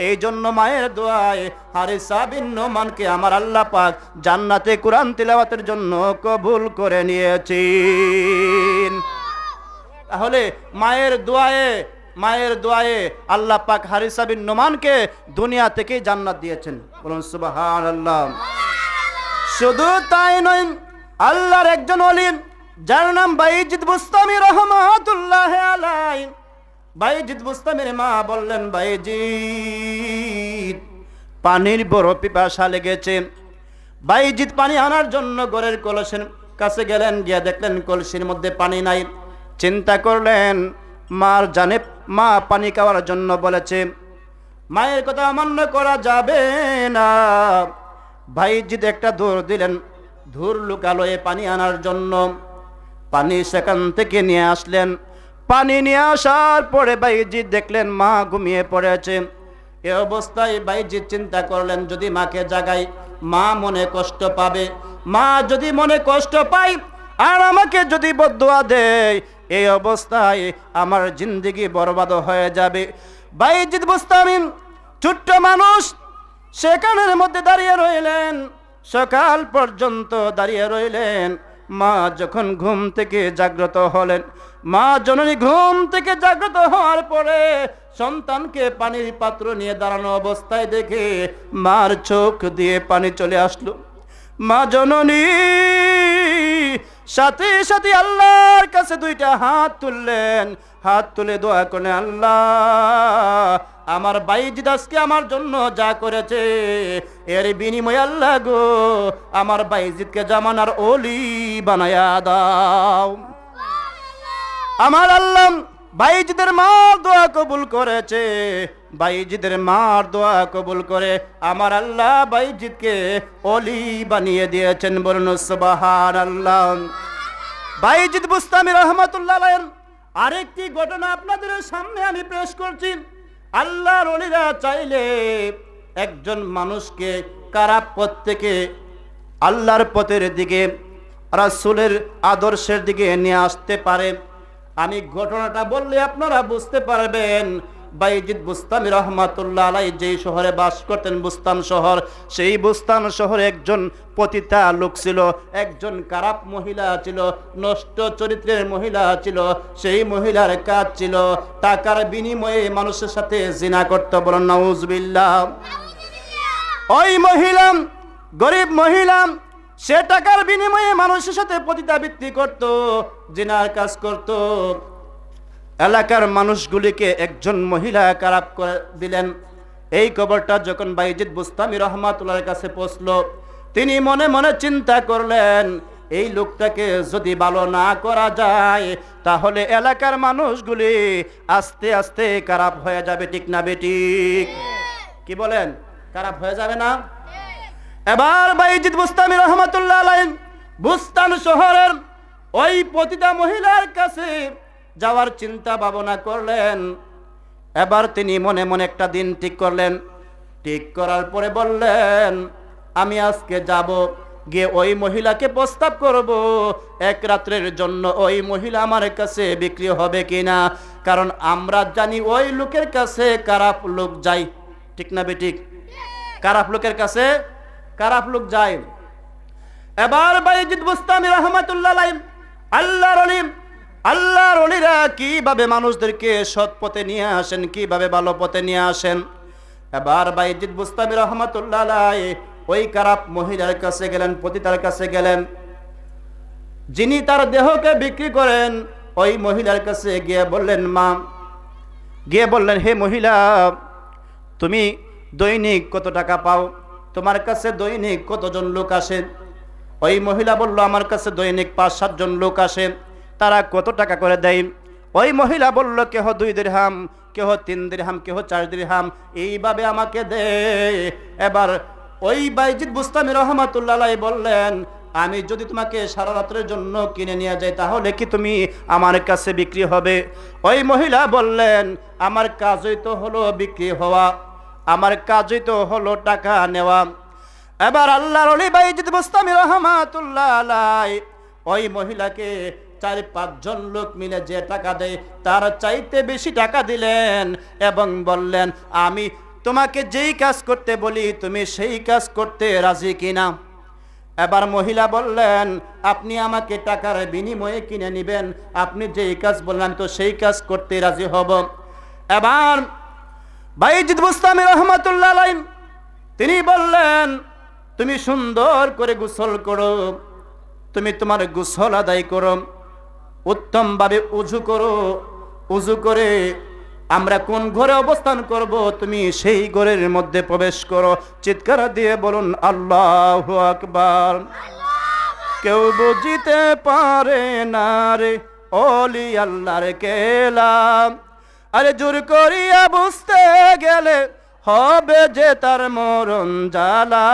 এই জন্য মায়ের দোয়ায় হারিসা বিন নোমানকে আমার আল্লাহ পাক জান্নাতে কোরআন তিলাওয়াতের জন্য কবুল করে নিয়েছেন। তাহলে মায়ের দোয়ায়ে আল্লাহ পাক হারিসা বিন নোমানকে দুনিয়া থেকে জান্নাত দিয়েছেন। বলুন সুবহানাল্লাহ। শুধু তাই নয়, আল্লাহর একজন ওলি যার নাম বাইজিদ বুস্তামি রহমাতুল্লাহ আলাইহি, বাইজিদ বুস্তামির মা বললেন, বাইজিদ পানির বড় পিপাসা লেগেছে। বাইজিদ পানি আনার জন্য ঘরের কলসের কাছে গেলেন, গিয়ে দেখলেন কলসির মধ্যে পানি নাই। চিন্তা করলেন, মার জানে মা পানি খাওয়ার জন্য বলেছে, মায়ের কথা অমান্য করা যাবে না। ভাইজিদ একটা দৌড় দিলেন, ধুর লুকালয়ে পানি আনার জন্য। পানি সেখান থেকে নিয়ে আসলেন। পানি নিয়ে আসার পরে ভাইজিদ দেখলেন মা ঘুমিয়ে পড়েছে। এ অবস্থায় বাইজিদ চিন্তা করলেন, যদি মাকে জাগাই মা মনে কষ্ট পাবে, মা যদি মনে কষ্ট পায় আর আমাকে যদি বদদুয়া দেয়, এই অবস্থায় আমার জিন্দেগি বরবাদ হয়ে যাবে। বাইজিদ বুস্তামি ছোট্ট মানুষ সেখানের মধ্যে দাঁড়িয়ে রইলেন, সকাল পর্যন্ত দাঁড়িয়ে রইলেন। মা যখন ঘুম থেকে জাগ্রত হলেন, মা জননী ঘুম থেকে জাগ্রত হওয়ার পরে সন্তানকে পানির পাত্র নিয়ে দাঁড়ানো অবস্থায় দেখে মার চোখ দিয়ে পানি চলে আসলো। মা জননী সাথে সাথে আল্লাহর কাছে দুইটা হাত তুললেন, হাত তুলে দোয়া করলেন, আল্লাহ আমার বাইজিদ আজকে আমার জন্য যা করেছে এর বিনিময়ে আল্লাহ গো আমার বাইজিদকে জামানার ওলি বানায়া দাও। আমার আল্লাহ বাইজিদের মার দোয়া কবুল করেছে, বাইজিদের মার দোয়া কবুল করে আমার আল্লাহ বাইজিদকে ওলি বানিয়ে দিয়েছেন। বলুন সুবহানাল্লাহ। বাইজিদ বুস্তামি রহমাতুল্লাহ আলাইহি আরেকটি ঘটনা আপনাদের সামনে আমি পেশ করছি। আল্লাহর ওলিরা চাইলে একজন মানুষকে খারাপ পথ থেকে আল্লাহর পথের দিকে, রাসূলের আদর্শের দিকে নিয়ে আসতে পারে। আমি ঘটনাটা বললে আপনারা বুঝতে পারবেন। বাইজিদ বুস্তামি রহমাতুল্লাহ আলাইহি যেই শহরে বাস করতেন, বুস্তান শহর, সেই বুস্তান শহরে একজন পতিতা লোক ছিল, একজন খারাপ মহিলা ছিল, নষ্ট চরিত্রের মহিলা ছিল। সেই মহিলার কাজ ছিল টাকার বিনিময়ে মানুষের সাথে জিনা করতে। বলেন নাউজুবিল্লাহ। ওই মহিলা গরিব মহিলা, সে টাকার বিনিময়ে মানুষের সাথে পতিতাবৃত্তি করত, জিনার কাজ করত। এলাকার মানুষগুলিকে একজন মহিলা খারাপ করে দিলেন। এই খবরটা যখন বাইজিদ বুস্তামি রহমাতুল্লাহর কাছে পৌঁছলো, তিনি মনে মনে চিন্তা করলেন, এই লোকটাকে যদি ভালো না করা যায় তাহলে এলাকার মানুষগুলি আস্তে আস্তে খারাপ হয়ে যাবে। ঠিক না বেঠিক? কি বলেন? খারাপ হয়ে যাবে না? এবার বাইজিদ বুস্তামি রহমাতুল্লাহ আলাইহি বুস্তান শহরের ওই পতিতা মহিলার কাছে যাওয়ার চিন্তা ভাবনা করলেন। এবার তিনি মনে মনে একটা দিন ঠিক করলেন। ঠিক করার পরে বললেন, আমি আজকে যাব, গিয়ে ওই মহিলাকে প্রস্তাব করব এক রাত্রের জন্য ওই মহিলা আমার কাছে বিক্রি হবে কিনা। কারণ আমরা জানি ওই লোকের কাছে খারাপ লোক যায়। ঠিক না বেঠিক? খারাপ লোকের কাছে খারাপ লোক যায়। এবার বাইজিদ বুস্তামি রহমাতুল্লাহ আলাইহি আল্লাহর ওলিরা কিভাবে মানুষদেরকে সৎ পথে নিয়ে আসেন, কিভাবে ভালো পথে নিয়ে আসেন। এবার বাইজিদ বুস্তামি রহমাতুল্লাহ আলাইহি ওই খারাপ মহিলার কাছে গেলেন, পতিতার কাছে গেলেন, যিনি তার দেহকে বিক্রি করেন। ওই মহিলার কাছে গিয়ে বললেন, মা গিয়ে বললেন, হে মহিলা, তুমি দৈনিক কত টাকা পাও? তোমার কাছে দৈনিক কতজন লোক আসেন? ওই মহিলা বলল, আমার কাছে দৈনিক 5-7 জন লোক আসে। তারা কত টাকা করে দেয়? ওই মহিলা বলল, কেহ 2 দিরহাম, কেহ 3 দিরহাম, কেহ 4 দিরহাম, এইভাবে আমাকে দেয়। এবার ওই বাইজিদ বুস্তামি রহমাতুল্লাহ আলাইহি বললেন, আমি যদি তোমাকে সারা রাতের জন্য কিনে নিয়ে যাই তাহলে কি তুমি আমার কাছে বিক্রি হবে? ওই মহিলা বললেন, আমার কাজই তো হলো বিক্রি হওয়া, আমার কাজই তো হলো টাকা নেওয়া। এবার আল্লাহর ওলি বাইজিদ বুস্তামি রহমাতুল্লাহ আলাইহি ওই মহিলাকে 4-5 জন লোক মিলে যে টাকা দেয় তার চাইতে বেশি টাকা দিলেন এবং বললেন, আমি তোমাকে যেই কাজ করতে বলি তুমি সেই কাজ করতে রাজি কিনা? এবার মহিলা বললেন, আপনি আমাকে টাকার বিনিময়ে কিনে নেবেন, আপনি যেই কাজ বললেন তো সেই কাজ করতে রাজি হব। এবার বাইজিদ বুস্তামি রহমাতুল্লাহ আলাইহি তিনি বললেন, তুমি সুন্দর করে গোসল করো, তুমি তোমার গোসল আদায় করো, উত্তমভাবে উযু করো, উযু করে আমরা কোন ঘরে অবস্থান করব তুমি সেই ঘরের মধ্যে প্রবেশ করো। চিৎকার দিয়ে বলুন আল্লাহু আকবার। কেউ বুঝিতে পারে না রে ওলি আল্লাহর খেলা, আরে জোর করিয়া বুঝতে গেলে হবে যে তার মরণ জ্বালা।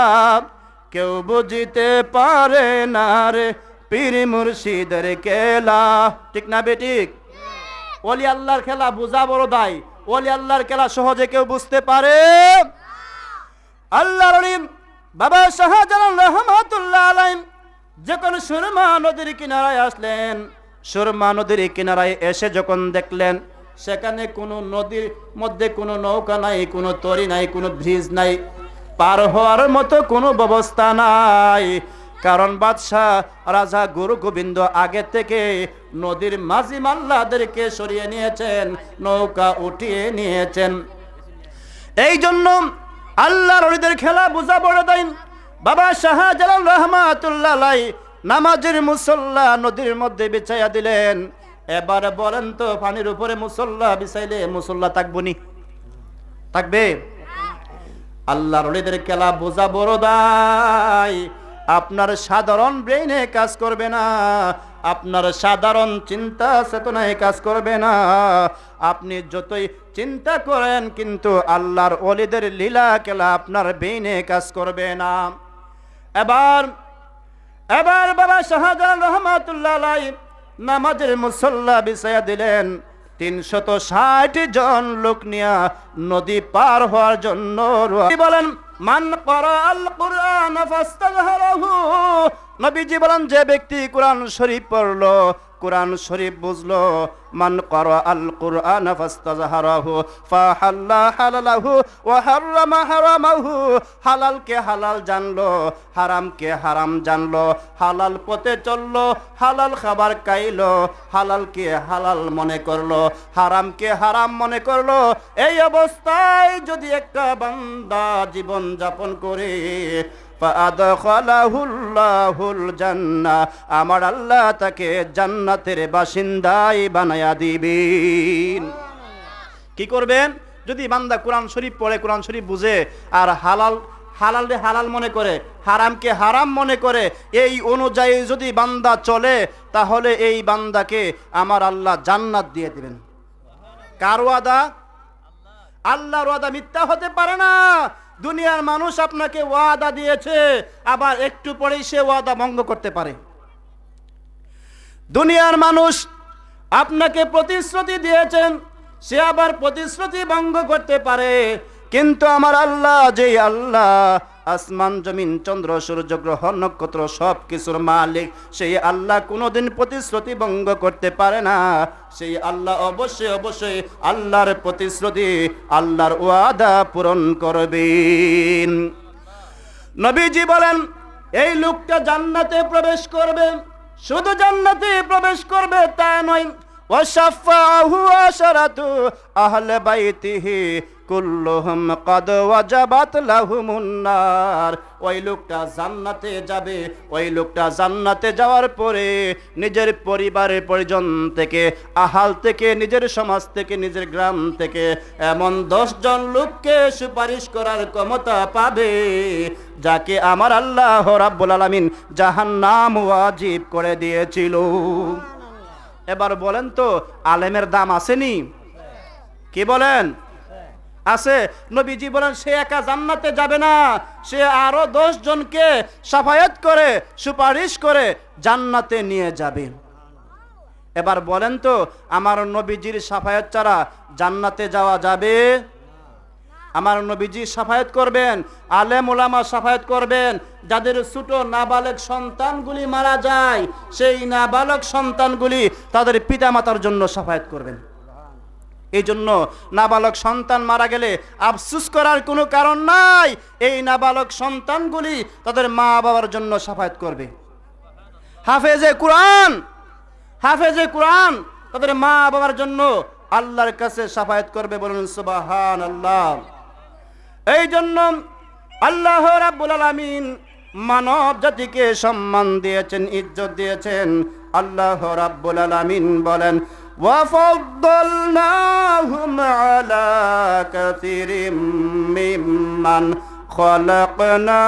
কেউ বুঝিতে পারে না রে পীর মুর্শিদের খেলা। ঠিক না বেঠিক? ওলি আল্লাহর খেলা বোঝা বড় দায়, ওলি আল্লাহর খেলা সহজে কেউ বুঝতে পারে? আল্লাহর ওলি বাবা শাহজালাল রহমাতুল্লাহ আলাইহি যখন সুরমা নদীর কিনারায় আসলেন, সুরমা নদীর কিনারায় এসে যখন দেখলেন সেখানে কোনো নদীর মধ্যে কোনো নৌকা নাই, কোনো তরি নাই, কোনো ব্রিজ নাই, পার হওয়ার মতো কোনো ব্যবস্থা নাই। কারণ বাদশাহ রাজা গুরু গোবিন্দ আগে থেকে নদীর মাঝি মাল্লাদেরকে সরিয়ে নিয়েছেন, নৌকা উঠিয়ে নিয়েছেন। এই জন্য আল্লাহর ওলিদের খেলা বোঝা বড় দেয়। বাবা শাহজালাল রহমাতুল্লাহ আলাইহি নামাজের মুসল্লা নদীর মধ্যে বিছাইয়া দিলেন। এবার বলেন তো, পানির উপরে মুসল্লা বিছাইলে মুসল্লা থাকবনি? থাকবে? আল্লাহর ওলিদের খেলা বোঝা বড় দায়। আপনার সাধারণ ব্রেইনে কাজ করবে না, আপনার সাধারণ চিন্তা চেতনায় কাজ করবে না। আপনি যতই চিন্তা করেন কিন্তু আল্লাহর ওলিদের লীলা খেলা আপনার ব্রেইনে কাজ করবে না। এবার বাবা শাহজালাল রহমাতুল্লাহ আলাইহি নামাজের মুসল্লা বিছাইয়া দিলেন। 360 জন লোক নিয়ে নদী পার হওয়ার জন্য বলেন, মান ক্বারা আল কুরআন ফাস্তাযহারাহু, নবীজি বলেন যে ব্যক্তি কোরআন শরীফ পড়লো, কোরআন শরীফ বুঝলো, মান ক্বারা আল কুরআন ফাস্তাযহারাহু ফাহাল্লা হালালাহু ওয়া হারামা হারামাহু, হালালকে হালাল জানলো, হারামকে হারাম জানলো, হালাল পথে চললো, হালাল খাবার খাইলো, হালালকে হালাল মনে করলো, হারামকে হারাম মনে করলো। এই অবস্থায় যদি একটা বান্দা জীবন যাপন করে ফাআদখালাহুল্লাহুল জান্নাহ, আমার আল্লাহ তাকে জান্নাতের বাসিন্দাই বানায়া দিবেন। কি করবেন? যদি বান্দা কোরআন শরীফ পড়ে, কোরআন শরীফ বুঝে, আর হালালকে হালাল মনে করে, হারামকে হারাম মনে করে, এই অনুযায়ী যদি বান্দা চলে, তাহলে এই বান্দাকে আমার আল্লাহ জান্নাত দিয়ে দিবেন। কার ওয়াদা? আল্লাহর ওয়াদা মিথ্যা হতে পারে না। দুনিয়ার মানুষ আপনাকে ওয়াদা দিয়েছে, আবার একটু পরেই সে ওয়াদা ভঙ্গ করতে পারে। দুনিয়ার মানুষ আপনাকে প্রতিশ্রুতি দিয়েছেন, সে আবার প্রতিশ্রুতি ভঙ্গ করতে পারে। কিন্তু আমার আল্লাহ, যে আল্লাহ আসমান জমিন চন্দ্র সূর্য গ্রহ নক্ষত্র সব কিছুর মালিক, সেই আল্লাহ কোনোদিন প্রতিশ্রুতি ভঙ্গ করতে পারে না। সেই আল্লাহ অবশ্যই আল্লাহর প্রতিশ্রুতি, আল্লাহর ওয়াদা পূরণ করবেন। নবীজি বলেন, এই লোকটা জান্নাতে প্রবেশ করবে, শুধু জান্নাতে প্রবেশ করবে তা নয়, ওয়াশাফাহু আশরাতু আহলে বাইতিহি কুল্লুহুম ক্বাদ ওয়াজাবাত লাহুমুন নার। ওই লোকটা জান্নাতে যাবে, ওই লোকটা জান্নাতে যাওয়ার পরে নিজের পরিবারের পরিজন থেকে, আহাল থেকে, নিজের সমাজ থেকে, নিজের গ্রাম থেকে এমন 10 জন লোককে সুপারিশ করার ক্ষমতা পাবে, যাকে আমার আল্লাহ রাব্বুল আলামিন জাহান্নাম ওয়াজিব করে দিয়েছিল। এবার বলেন তো, আলেমের দাম আসেনি? কি বলেন? আছে। নবীজি বলেন, সে একা জান্নাতে যাবে না, সে আরো 10 জনকে শাফায়াত করে, সুপারিশ করে জান্নাতে নিয়ে যাবে। এবার বলেন তো, আমার নবীজির শাফায়াত ছাড়া জান্নাতে যাওয়া যাবে? আমার নবীজি শাফায়াত করবেন, আলেম ওলামা শাফায়াত করবেন। যাদের ছোট নাবালক সন্তানগুলি মারা যায়, সেই নাবালক সন্তানগুলি তাদের পিতামাতার জন্য শাফায়াত করবেন। এই জন্য নাবালক সন্তান মারা গেলে আফসোস করার কোনো কারণ নাই। এই নাবালক সন্তানগুলি তাদের মা বাবার জন্য শাফায়াত করবে। হাফেজে কোরআন তাদের মা বাবার জন্য আল্লাহর কাছে শাফায়াত করবে। বলুন সুবহানাল্লাহ। এই জন্য আল্লাহ রাব্বুল আলামিন মানব জাতিকে সম্মান দিয়েছেন, ইজ্জত দিয়েছেন। আল্লাহ রাব্বুল আলামিন বলেন, وَفَضَّلْنَاهُمْ عَلَى كَثِيرٍ مِّمَّنْ خَلَقْنَا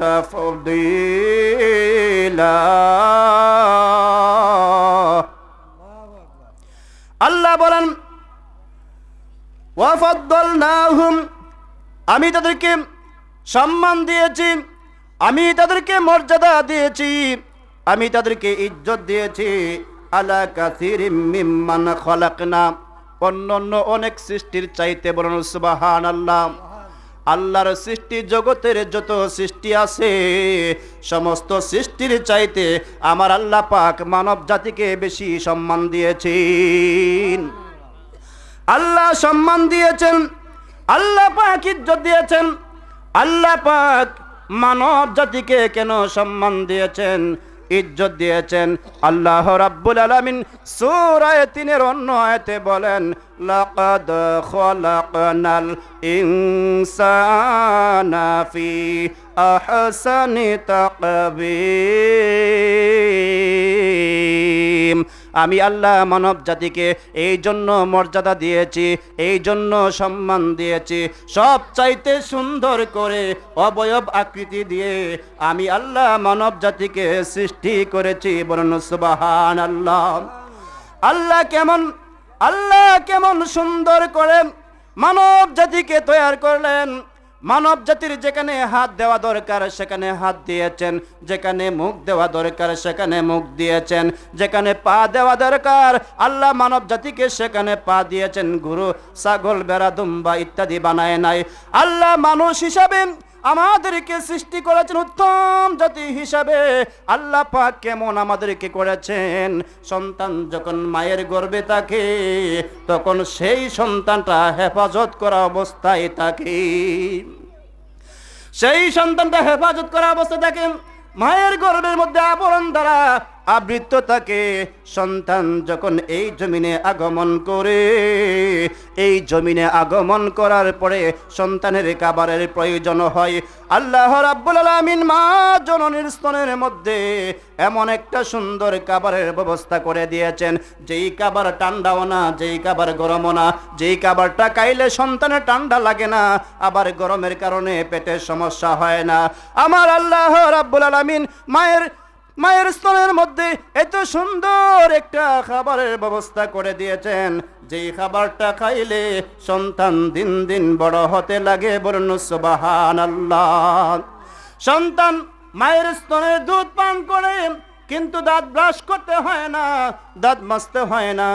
تَفْضِيلًا। আল্লাহ বলেন, وَفَضَّلْنَاهُمْ, আমি তাদেরকে সম্মান দিয়েছি, আমি তাদেরকে মর্যাদা দিয়েছি, আমি তাদেরকে ইজ্জত দিয়েছি। আলা কাসিরিম মিম্মান খালাকনা, অন্যান্য অনেক সৃষ্টির চাইতে, বলুন সুবহানাল্লাহ। আল্লাহর সৃষ্টি জগতের যত সৃষ্টি আছে সমস্ত সৃষ্টির চাইতে আমার আল্লাহ পাক মানব জাতিকে বেশি সম্মান দিয়েছেন। আল্লাহ সম্মান দিয়েছেন, আল্লাহ পাক ইজ্জত দিয়েছেন। আল্লাহ পাক মানব জাতিকে কেন সম্মান দিয়েছেন, ইজ্জত দিয়েছেন? আল্লাহ রাব্বুল আলামিন সূরা ৩-এর অন্য আয়াতে বলেন, লাকাদ খলাকনাল ইনসানা ফি আহসানি তাকবীম। আমি আল্লাহ মানব জাতিকে এই জন্য মর্যাদা দিয়েছি, এই জন্য সম্মান দিয়েছি, সব চাইতে সুন্দর করে অবয়ব আকৃতি দিয়ে আমি আল্লাহ মানব জাতিকে সৃষ্টি করেছি। বলুন সুবহানাল্লাহ। আল্লাহ কেমন সুন্দর করে মানব জাতিকে তৈরি করলেন। মানব জাতির যেখানে হাত দেওয়া দরকার সেখানে হাত দিয়েছেন, যেখানে মুখ দেওয়া দরকার সেখানে মুখ দিয়েছেন, যেখানে পা দেওয়া দরকার আল্লাহ মানব জাতিকে সেখানে পা দিয়েছেন। গরু, ছাগল, ভেড়া, দুম্বা ইত্যাদি বানায় নাই। আল্লাহ মানুষ হিসাবে আমাদেরকে সৃষ্টি করেছেন উত্তম জাতি হিসাবে। আল্লাহ পাক কেমন আমাদেরকে করেছেন, সন্তান যখন মায়ের গর্ভে থাকে তখন সেই সন্তানটা হেফাজত করা অবস্থায় থাকে। সেই সন্তানটা হেফাজত করা অবস্থায় থাকে, মায়ের গর্ভের মধ্যে আবরণ দ্বারা আবৃত থাকে। সন্তান যখন এই জমিনে আগমন করে, এই জমিনে আগমন করার পরে সন্তানের খাবারের প্রয়োজন হয়। আল্লাহ রাব্বুল আলামিন মা জননীর স্তনের মধ্যে এমন একটা সুন্দর খাবারের ব্যবস্থা করে দিয়েছেন, যেই খাবার ঠান্ডাও না, যেই খাবার গরমও না, যেই খাবারটা খাইলে সন্তানের ঠান্ডা লাগে না, আবার গরমের কারণে পেটের সমস্যা হয় না। আমার আল্লাহ রাব্বুল আলামিন মায়ের স্তনের মধ্যে এত সুন্দর একটা খাবারের ব্যবস্থা করে দিয়েছেন, যেই খাবারটা খাইলে সন্তান দিন দিন বড় হতে লাগে। বলুন সুবহানাল্লাহ। সন্তান মায়ের স্তনের দুধ পান করে, কিন্তু দাঁত ব্রাশ করতে হয় না, দাঁত মাজতে হয় না।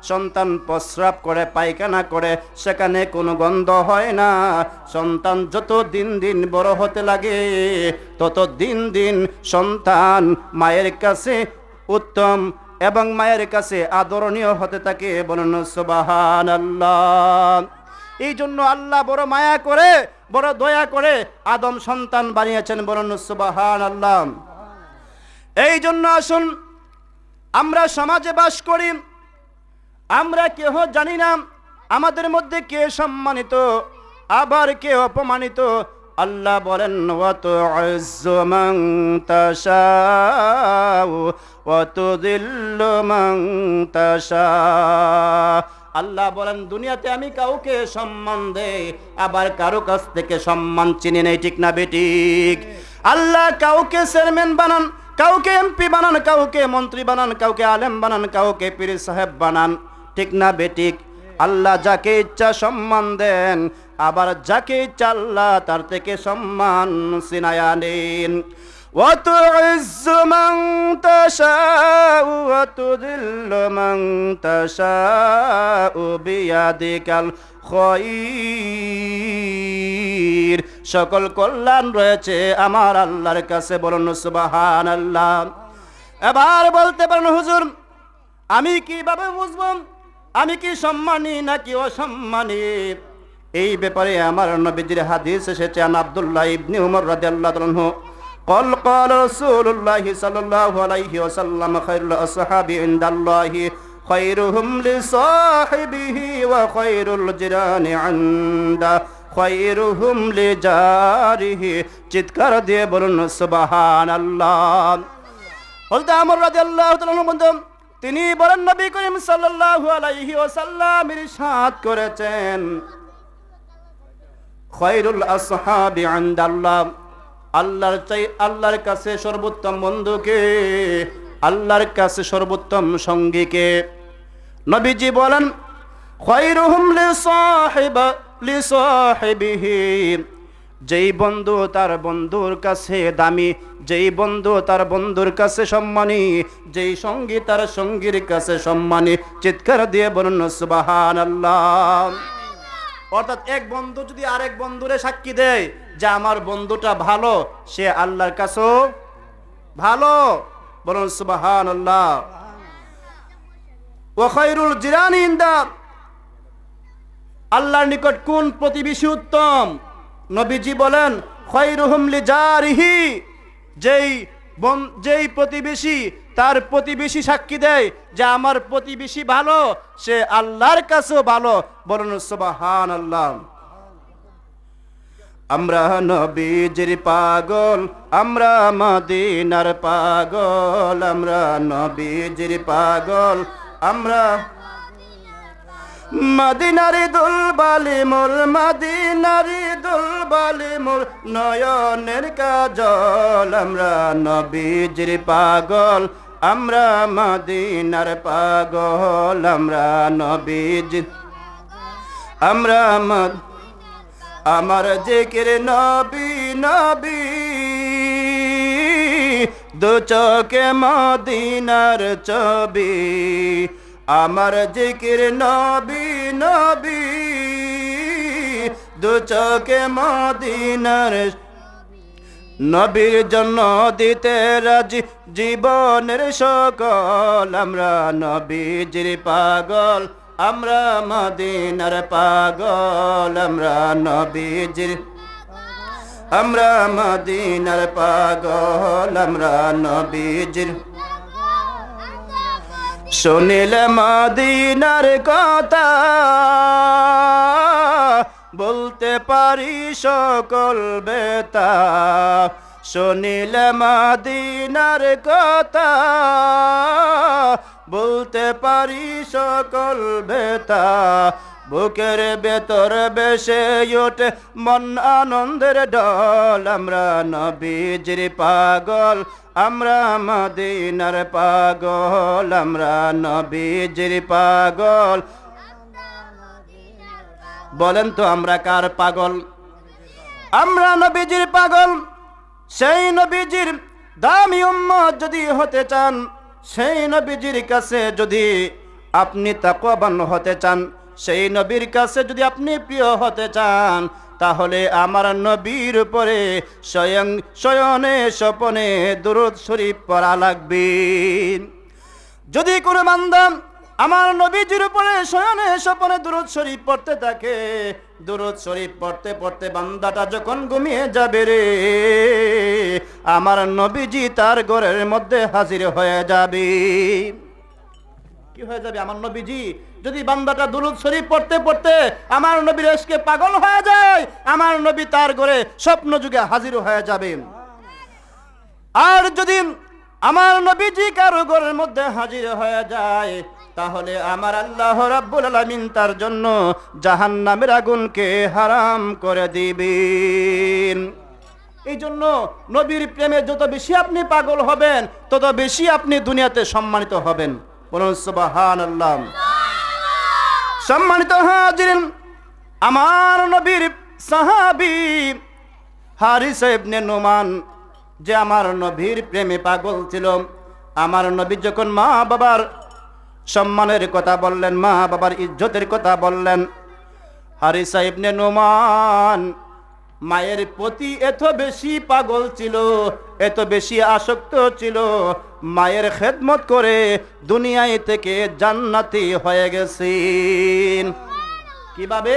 সন্তান প্রস্রাব করে, পায়খানা করে, সেখানে কোনো গন্ধ হয় না। সন্তান যত দিন দিন বড় হতে লাগে তত দিন দিন সন্তান মায়ের কাছে উত্তম এবং মায়ের কাছে আদরণীয় হতে থাকে। বলুন সুবহানাল্লাহ। এই জন্য আল্লাহ বড় মায়া করে, বড় দয়া করে আদম সন্তান বানিয়েছেন। বলুন সুবহানাল্লাহ। এই জন্য আসুন, আমরা সমাজে বাস করি, আমরা কেহ জানি না আমাদের মধ্যে কে সম্মানিত আবার কে অপমানিত। আল্লাহ বলেন, ওয়া তু'ইজ্জু মান তাশাউ ওয়া তুযিল্লু মান তাশাউ। আল্লাহ বলেন, দুনিয়াতে আমি কাউকে সম্মান দেই, আবার কারো কাছ থেকে সম্মান চিনি নেই। ঠিক না বেঠিক? আল্লাহ কাউকে চেয়ারম্যান বানান, কাউকে এমপি বানান, কাউকে মন্ত্রী বানান, কাউকে আলেম বানান, কাউকে পীর সাহেব বানান। ঠিক না বেঠিক? আল্লাহ যাকে ইচ্ছা সম্মান দেন, আবার যাকে ইচ্ছা আল্লাহ তার থেকে সম্মান ছিনায়া নেন। ওয়া তু'ইজ্জু মান তাশাউ ওয়া তুযিল্লু মান তাশাউ বিয়াদিকাল খায়র। সকল কল্যাণ রয়েছে আমার আল্লাহর কাছে। বলুন সুবহানাল্লাহ। এবার বলতে পারেন, হুজুর আমি কিভাবে বুঝবো আমি কি সম্মানী নাকি অসম্মানী? এই ব্যাপারে আমার নবীজির হাদিস এসেছে। আন আব্দুল্লাহ ইবনে উমর রাদিয়াল্লাহু আনহু قال قال رسول الله صلى الله عليه وسلم خير الأصحاب عند الله خيرهم لصاحبه وخير الجيران عنده خيرهم لجاره। চিৎকার দিয়ে বলুন সুবহানাল্লাহ। হযরত ওমর রাদিয়াল্লাহু তাআলা আনহু তিনি বলেন, নবী করিম সাল্লাল্লাহু আলাইহি ওয়াসাল্লাম ইরশাদ করেছেন, খায়রুল আসহাবি ইনদাল্লাহ। আল্লাহর কাছে সর্বোত্তম বন্ধুকে, আল্লাহর কাছে সর্বোত্তম সঙ্গীকে। নবীজি বলেন, খায়রুহুম লিসাহিবিহি। যেই বন্ধু তার বন্ধুর কাছে দামি, যেই বন্ধু তার বন্ধুর কাছে সম্মানী, যেই সঙ্গী তার সঙ্গীর কাছে সম্মানী। চিৎকার দিয়ে বলুন সুবহানাল্লাহ। অর্থাৎ এক বন্ধু যদি আরেক বন্ধুরে সাক্ষী দেয় যে আমার বন্ধুটা ভালো, সে আল্লাহর কাছেও ভালো। বলুন সুবহানাল্লাহ। ওয়া খায়রুল জিরানি ইনদা, আল্লাহর নিকট কোন প্রতিবেশী উত্তম? নবীজি বলেন খায়রুহুম লিজারিহি, যেই প্রতিবেশী তার প্রতিবেশী সাক্ষী দেয় যে আমার প্রতিবেশী ভালো, সে আল্লাহর কাছেও ভালো। বলুন সুবহানাল্লাহ। আমরা নবীজির পাগল, আমরা মদিনার পাগল, আমরা নবীজির পাগল, আমরা মদিনারি দুলবালি মোর, মদিনারি দুলবালি মোর নয়নের কাজল। আমরা নবীজির পাগল, আমরা মদিনার পাগল, আমরা নবীজির, আমরা আমার জিকির নবী নবী, দু চোখে মদিনার ছবি। আমার জিকির নবী নবী, দু চোখে মদিনার। নবীর জন্য দিতে রাজি জীবনের সকল। আমরা নবীজির পাগল, আমরা মদিনার পাগল, আমরা নবীজির, আমরা মদিনার পাগল, আমরা নবীজির। শুনিলে মদিনার কথা, বলতে পারি সকল বেতা। শুনিলে মদিনার কথা, বলতে পারি সকল বেতা। বুকের ভেতর বেশে ওঠে মন আনন্দের ঢল। আমরা নবীজির পাগল, আমরা মদিনার পাগল, আমরা নবীজির পাগল। বলেন তো আমরা কার পাগল? আমরা নবীজির পাগল। সেই নবীজির দামি উম্মত যদি হতে চান, সেই নবীজির কাছে যদি আপনি তাকওয়াবান হতে চান, সেই নবীর কাছে যদি আপনি প্রিয় হতে চান, তাহলে আমার নবীর উপরে শয়নে স্বপনে দুরূদ শরীফ পড়া লাগবে। যদি কোনো বান্দা আমার নবীজির উপরে শয়নে স্বপনে দুরূদ শরীফ পড়তে থাকে, দুরূদ শরীফ পড়তে পড়তে বান্দাটা যখন ঘুমিয়ে যাবে রে, আমার নবীজি তার ঘরের মধ্যে হাজির হয়ে যাবে। কি হয়ে যাবে? আমার নবীজি যদি বান্দাটা দুরূদ শরীফ পড়তে পড়তে আমার নবীর ইশকে পাগল হয়ে যায়, আমার নবী তার ঘরে স্বপ্ন যুগে হাজির হয়ে যাবে। আর যদি আমার নবীজি কারো ঘরের মধ্যে হাজির হয়ে যায়, তাহলে আমার আল্লাহ রাব্বুল আলামিন তার জন্য জাহান্নামের আগুনকে হারাম করে দিবেন। এই জন্য নবীর প্রেমে যত বেশি আপনি পাগল হবেন, তত বেশি আপনি দুনিয়াতে সম্মানিত হবেন। বলুন সুবহানাল্লাহ। সম্মানিত হাজিরিন, আমার নবীর সাহাবী হারিসা ইবনে নুমান, যে আমার নবীর প্রেমে পাগল ছিল। আমার নবী যখন মা বাবার সম্মানের কথা বললেন, মা বাবার ইজ্জতের কথা বললেন, হারিসা ইবনে নুমান মায়ের প্রতি এত বেশি পাগল ছিল, এত বেশি আসক্ত ছিল, মায়ের খেদমত করে দুনিয়ায় থেকে জান্নাতি হয়ে গেছেন। কিভাবে?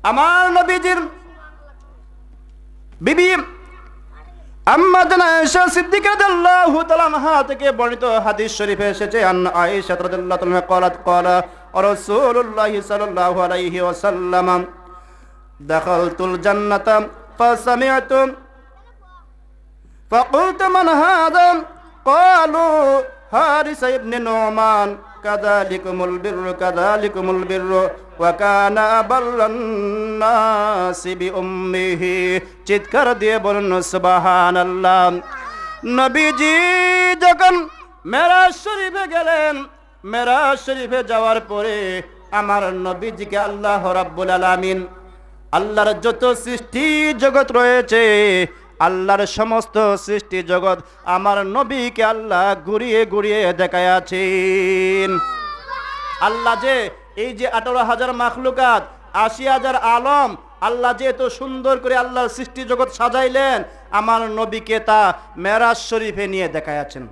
আমার নবীজির বিবি আম্মা জানা আয়েশা সিদ্দিকা রাদিয়াল্লাহু তাআলা আনহা থেকে বর্ণিত হাদিস শরীফে এসেছে, আন্না আয়েশা রাদিয়াল্লাহু তাআলা قالت قال رسول الله صلى الله عليه وسلم دخلت الجنة فسمعت فقلت من هذا قالوا حارثة بن نعمان كذلكم البر كذلكم البر وكان أبر الناس بأمه। চিৎকার দিয়ে বলুন সুবহানাল্লাহ। নবীজি যখন মেরাজ শরীফে গেলেন, মেরাজ শরীফে যাওয়ার পরে আমার নবীজিকে আল্লাহ রাব্বুল আলামিন আল্লাহর যত সৃষ্টি জগৎ রয়েছে, আল্লাহর সমস্ত সৃষ্টি জগৎ আমার নবীকে আল্লাহ ঘুরিয়ে ঘুরিয়ে দেখায়াছেন। আল্লাহ যে এই যে 18,000 মাখলুকাত, 80,000 আলম, আল্লাহ যে এত সুন্দর করে আল্লাহর সৃষ্টি জগৎ সাজাইলেন, আমার নবীকে তা মেরাজ শরীফে নিয়ে দেখায়াছেন।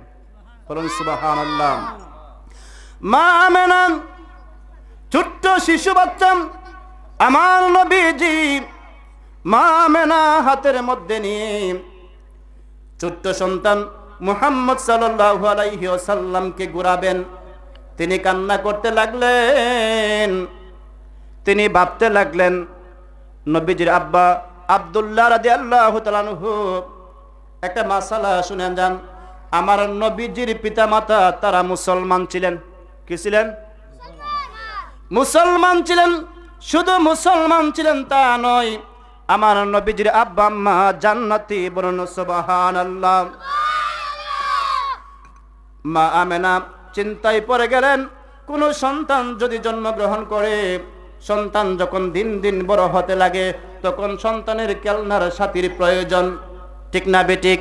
বলুন সুবহানাল্লাহ। মা আমেনা ছোট্ট শিশু বাচ্চা আমার নবীজি মা আমেনা হাতের মধ্যে নিয়ে ছোট্ট সন্তান মুহাম্মদ সাল্লাল্লাহু আলাইহি ওয়াসাল্লামকে ঘুরাবেন। তিনি কান্না করতে লাগলেন। তিনি ভাবতে লাগলেন, নবীজির আব্বা আব্দুল্লাহ রাদিয়াল্লাহু তাআলা আনহু একটা মাসালা শুনেন যান। আমার নবীজির পিতামাতা তারা মুসলমান ছিলেন। কি ছিলেন? মুসলমান ছিলেন। শুধু মুসলমান ছিলেন তা নয়, আমার নবীজির আব্বা আম্মা জান্নাতি। বলুন সুবহানাল্লাহ। মা আমেনা চিন্তায় পড়ে গেলেন, কোন সন্তান যদি জন্মগ্রহণ করে, সন্তান যখন দিন দিন বড় হতে লাগে, তখন সন্তানের খেলনার সাথীর প্রয়োজন। ঠিক না বেঠিক?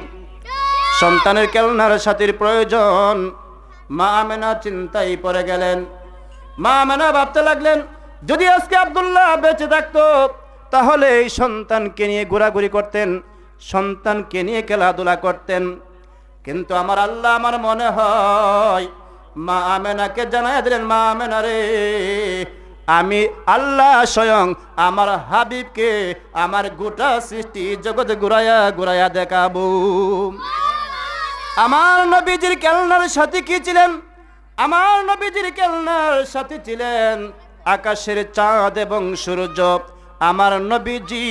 সন্তানের খেলনার সাথীর প্রয়োজন। মা আমেনা চিন্তায় পড়ে গেলেন। মা আমেনা ভাবতে লাগলেন, যদি আজকে আব্দুল্লাহ বেঁচে থাকতো তাহলে এই সন্তানকে নিয়ে ঘোরাঘুরি করতেন, সন্তানকে নিয়ে খেলাধুলা করতেন। কিন্তু আমার আল্লাহ, আমার মনে হয় মা আমেনাকে জানাই দিলেন, মা আমেনা রে, আমি আল্লাহ স্বয়ং আমার হাবিবকে আমার গোটা সৃষ্টি জগৎ ঘুরাইয়া ঘুরাইয়া দেখাবো। আমার নবীজির খেলনার সাথী কি ছিলেন? আমার নবীজির খেলনার সাথী ছিলেন আকাশের চাঁদ এবং সূর্য। আমার নবীজি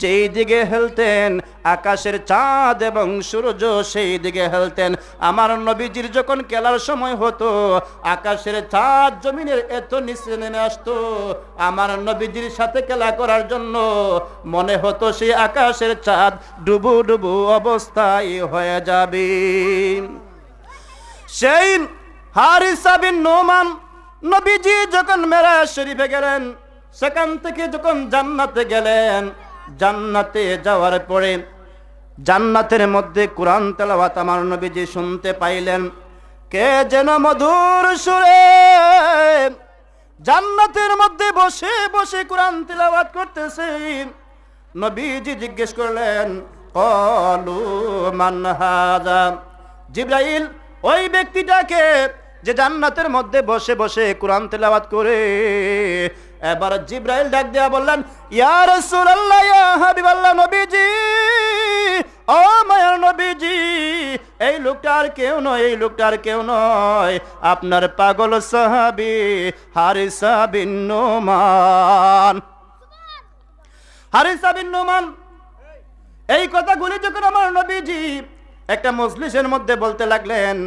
যেই দিকে হেলতেন, আকাশের চাঁদ এবং সূর্য সেই দিকে হেলতেন। আমার নবীজির যখন খেলার সময় হতো, আকাশের চাঁদ জমিনের এত নিচে নেমে আসতো, আমার নবীজির সাথে খেলা করার জন্য মনে হতো সেই আকাশের চাঁদ ডুবু ডুবু অবস্থায় হয়ে যাবে। সেই হারিসা বিন নোমান নবীজি যখন মেরাজ শরীফে গেলেন, সেখান থেকে যখন জান্নাতে গেলেন, জান্নাতে যাওয়ার পরে জান্নাতের মধ্যে কোরআন তেলাওয়াত আমার নবীজি শুনতে পাইলেন। কে যেন মধুর সুরে জান্নাতের মধ্যে বসে বসে কোরআন তেলাওয়াত করতেছে। নবীজি জিজ্ঞেস করলেন, ক্বালু মান হাযা? জিবরাইল, ওই ব্যক্তিটাকে যে জান্নাতের মধ্যে বসে বসে কোরআন তেলাওয়াত করে। এবার জিবরাইল ডাক দিয়া বললেন, ইয়া রাসূলুল্লাহ, ইয়া হাবিবাল্লাহ, নবীজি, ও মায়ার নবীজি, এই লোকটা আর কেউ নয়, এই লোকটা আর কেউ নয়, আপনার পাগল সাহাবী হারিসা বিন নোমান। হারিসা বিন নোমান এই কথাগুলি যখন আমার নবীজি একটা মজলিসের মধ্যে বলতে লাগলেন,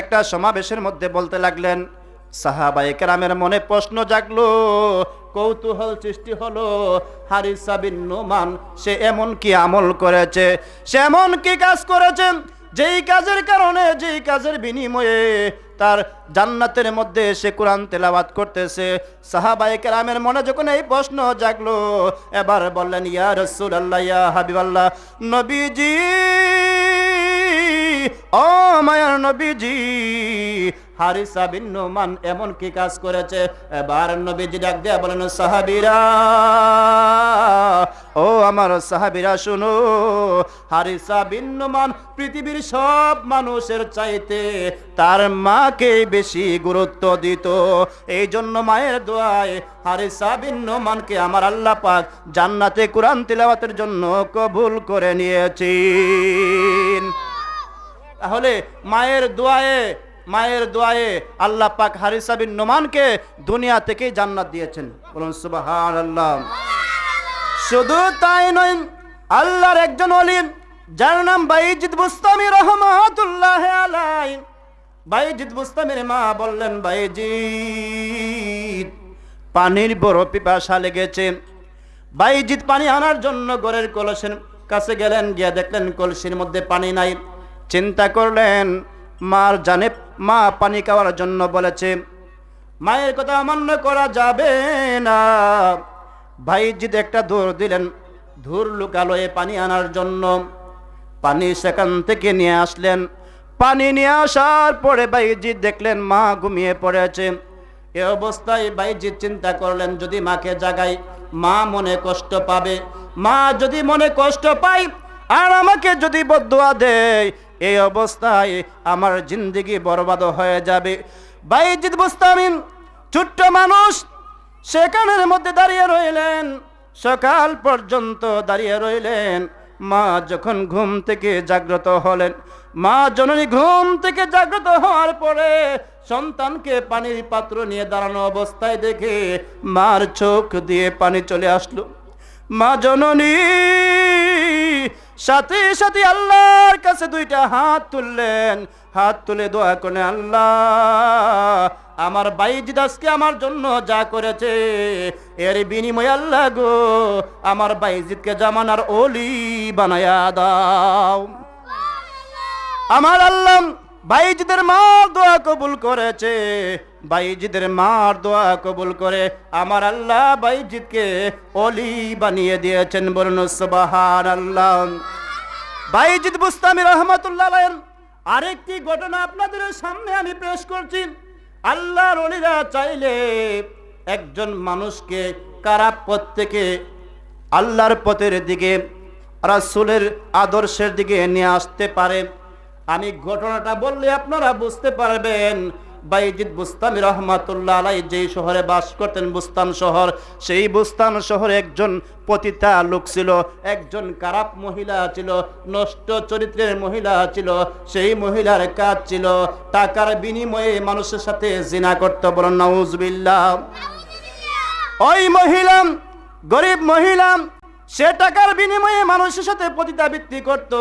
একটা সমাবেশের মধ্যে বলতে লাগলেন, সাহাবায়ে কেরামের মনে প্রশ্ন জাগলো, কৌতূহল সৃষ্টি হলো, হারিসা বিন নোমান সে এমন কি আমল করেছে, সে এমন কি কাজ করেছেন যেই কাজের কারণে, যেই কাজের বিনিময়ে তার জান্নাতের মধ্যে সে কোরআন তেলাওয়াত করতেছে। সাহাবায়ে কেরামের মনে যখন এই প্রশ্ন জাগলো, এবার বললেন, ইয়া রাসূলুল্লাহ, ইয়া হাবিবাল্লাহ, নবীজি, ও মায়ার নবীজি, হারিসা বিন নোমান এমন কি কাজ করেছে? এবার নবীজি ডাক দিয়া বলেন, সাহাবীরা, ও আমার সাহাবীরা শুনো, হারিসা বিন নোমান পৃথিবীর সব মানুষের চাইতে তার মাকে বেশি গুরুত্ব দিত। এই জন্য মায়ের দোয়ায় হারিসা বিন নোমানকে আমার আল্লাহ পাক জান্নাতে কোরআন তিলাওয়াতের জন্য কবুল করে নিয়েছেন। তাহলে মায়ের দোয়ায়ে আল্লাহ পাক হারিসা বিন নোমানকে দুনিয়া থেকে জান্নাত দিয়েছেন। বলুন সুবহানাল্লাহ। শুধু তাই নয়, আল্লাহর একজন ওলি যার নাম বাইজিদ বুস্তামি রহমাতুল্লাহ আলাইহি, বাইজিদ বুস্তামির মা বললেন, বাইজিদ পানির বড় পিপাসা লেগেছে। বাইজিদ পানি আনার জন্য ঘরের কলসের কাছে গেলেন, গিয়ে দেখলেন কলসির মধ্যে পানি নাই। চিন্তা করলেন, মার জানে মা পানি খাওয়ার জন্য বলেছে, মায়ের কথা অমান্য করা যাবে না। বাইজিদ একটা দৌড় দিলেন ধুর লুকালয়ে পানি আনার জন্য। পানি সেখান থেকে নিয়ে আসলেন। পানি নিয়ে আসার পরে বাইজিদ দেখলেন মা ঘুমিয়ে পড়েছে। এ অবস্থায় বাইজিদ চিন্তা করলেন যদি মাকে জাগাই মা মনে কষ্ট পাবে, মা যদি মনে কষ্ট পায় আর আমাকে যদি বদদুয়া দেয় এই অবস্থায় আমার জিন্দেগি বরবাদ হয়ে যাবে। বাইজিদ বুস্তামি ছোট্ট মানুষ সেখানের মধ্যে দাঁড়িয়ে রইলেন, সকাল পর্যন্ত দাঁড়িয়ে রইলেন। মা যখন ঘুম থেকে জাগ্রত হলেন, মা জননী ঘুম থেকে জাগ্রত হওয়ার পরে সন্তানকে পানির পাত্র নিয়ে দাঁড়ানো অবস্থায় দেখে মার চোখ দিয়ে পানি চলে আসলো। মা জননী সাথে সাথে আল্লাহর কাছে দুইটা হাত তুললেন, হাত তুলে দোয়া করে আল্লাহ আমার বাইজিদ আজকে আমার জন্য যা করেছে এর বিনিময়ে আল্লাহ গো আমার বাইজিদকে জামানার ওলি বানায়া দাও। আমার আল্লাহ বাইজিদের মার দোয়া কবুল করেছে, বাইজিদের মার দোয়া কবুল করে আমার আল্লাহ বাইজিদকে ওলি বানিয়ে দিয়েছেন। বলুন সুবহানাল্লাহ। বাইজিদ বুস্তামি রহমাতুল্লাহ আলাইহি আরেকটি ঘটনা আপনাদের সামনে আমি পেশ করছি। আল্লাহর ওলিরা চাইলে একজন মানুষকে খারাপ পথ থেকে আল্লাহর পথের দিকে রাসূলের আদর্শের দিকে নিয়ে আসতে পারে। আমি ঘটনাটা বললে আপনারা বুঝতে পারবেন। বাইজিদ বুস্তামি রহমাতুল্লাহ আলাইহি যেই শহরে বাস করতেন বুস্তান শহর, সেই বুস্তান শহরে একজন পতিতা লোক ছিল, একজন খারাপ মহিলা ছিল, নষ্ট চরিত্রের মহিলা ছিল। সেই মহিলার কাজ ছিল টাকার বিনিময়ে মানুষের সাথে জিনা করতে। বলেন নাউজুবিল্লাহ। ওই মহিলা গরিব মহিলা, সে টাকার বিনিময়ে মানুষের সাথে পতিতাবৃত্তি করত,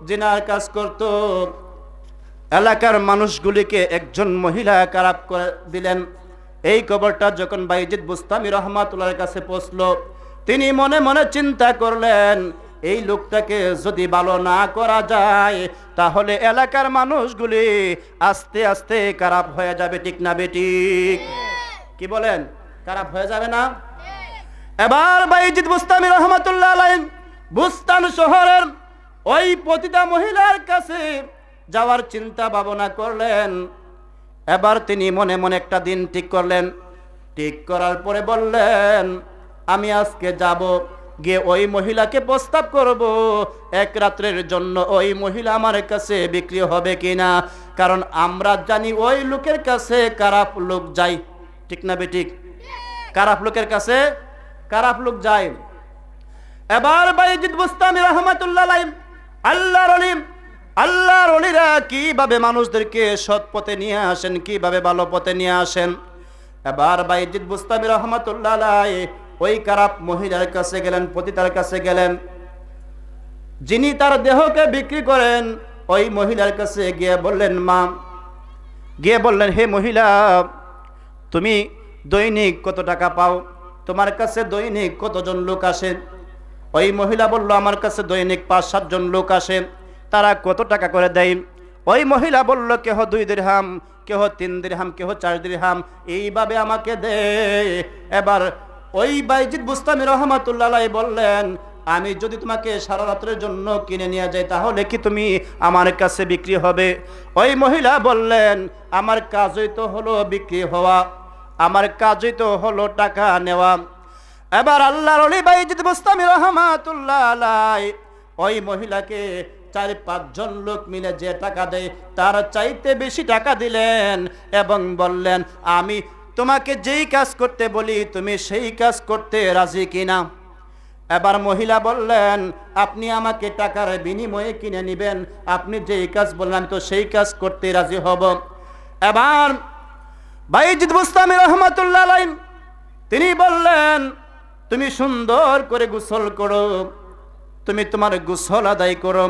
জিনার কাজ করত। এলাকার মানুষগুলিকে একজন মহিলা খারাপ করে দিলেন। এই খবরটা যখন বাইজিদ বুস্তামি রহমাতুল্লাহর কাছে পৌঁছলো, তিনি মনে মনে চিন্তা করলেন এই লোকটাকে যদি ভালো না করা যায় তাহলে এলাকার মানুষগুলি আস্তে আস্তে খারাপ হয়ে যাবে। ঠিক না বেঠিক? কি বলেন? খারাপ হয়ে যাবে না? এবার বাইজিদ বুস্তামি রহমাতুল্লাহ আলাইহি বুস্তান শহরের ওই পতিতা মহিলার কাছে যাওয়ার চিন্তা ভাবনা করলেন। এবার তিনি মনে মনে একটা দিন ঠিক করলেন। ঠিক করার পরে বললেন আমি আজকে যাব, গিয়ে ওই মহিলাকে প্রস্তাব করব এক রাত্রের জন্য ওই মহিলা আমার কাছে বিক্রি হবে কিনা। কারণ আমরা জানি ওই লোকের কাছে খারাপ লোক যায়। ঠিক না বেঠিক? খারাপ লোকের কাছে খারাপ লোক যায়। এবার বাইজিদ বুস্তামি রহমাতুল্লাহ আলাইহি আল্লাহর ওলিরা কিভাবে মানুষদেরকে সৎ পথে নিয়ে আসেন, কিভাবে ভালো পথে নিয়ে আসেন। এবার বাইজিদ বুস্তামি রহমাতুল্লাহ আলাইহি ওই খারাপ মহিলার কাছে গেলেন, পতিতার কাছে গেলেন, যিনি তার দেহকে বিক্রি করেন। ওই মহিলার কাছে গিয়ে বললেন গিয়ে বললেন হে মহিলা, তুমি দৈনিক কত টাকা পাও? তোমার কাছে দৈনিক কতজন লোক আসেন? ওই মহিলা বলল আমার কাছে দৈনিক 5-7 জন লোক আসে। তারা কত টাকা করে দেয়? ওই মহিলা বলল কেহ 2 দিরহাম, কেহ 3 দিরহাম, কেহ 4 দিরহাম, এইভাবে আমাকে দেয়। এবার ওই বাইজিদ বুস্তামি রহমাতুল্লাহ আলাইহি বললেন আমি যদি তোমাকে সারা রাতের জন্য কিনে নিয়ে যাই তাহলে কি তুমি আমার কাছে বিক্রি হবে? ওই মহিলা বললেন আমার কাজই তো হলো বিক্রি হওয়া, আমার কাজই তো হলো টাকা নেওয়া। এবার আল্লাহর ওলি বাইজিদ বুস্তামি রহমাতুল্লাহ আলাইহি ওই মহিলাকে 4-5 জন লোক মিলে যে টাকা দেয় তার চাইতে বেশি টাকা দিলেন এবং বললেন আমি তোমাকে যেই কাজ করতে বলি তুমি সেই কাজ করতে রাজি কিনা। এবার মহিলা বললেন আপনি আমাকে টাকার বিনিময়ে কিনে নেবেন, আপনি যেই কাজ বললেন আমি তো সেই কাজ করতে রাজি হব। এবার বাইজিদ বুস্তামি রহমাতুল্লাহ আলাইহি তিনি বললেন তুমি সুন্দর করে গোসল করো, তুমি তোমার গোসল আদায় করো,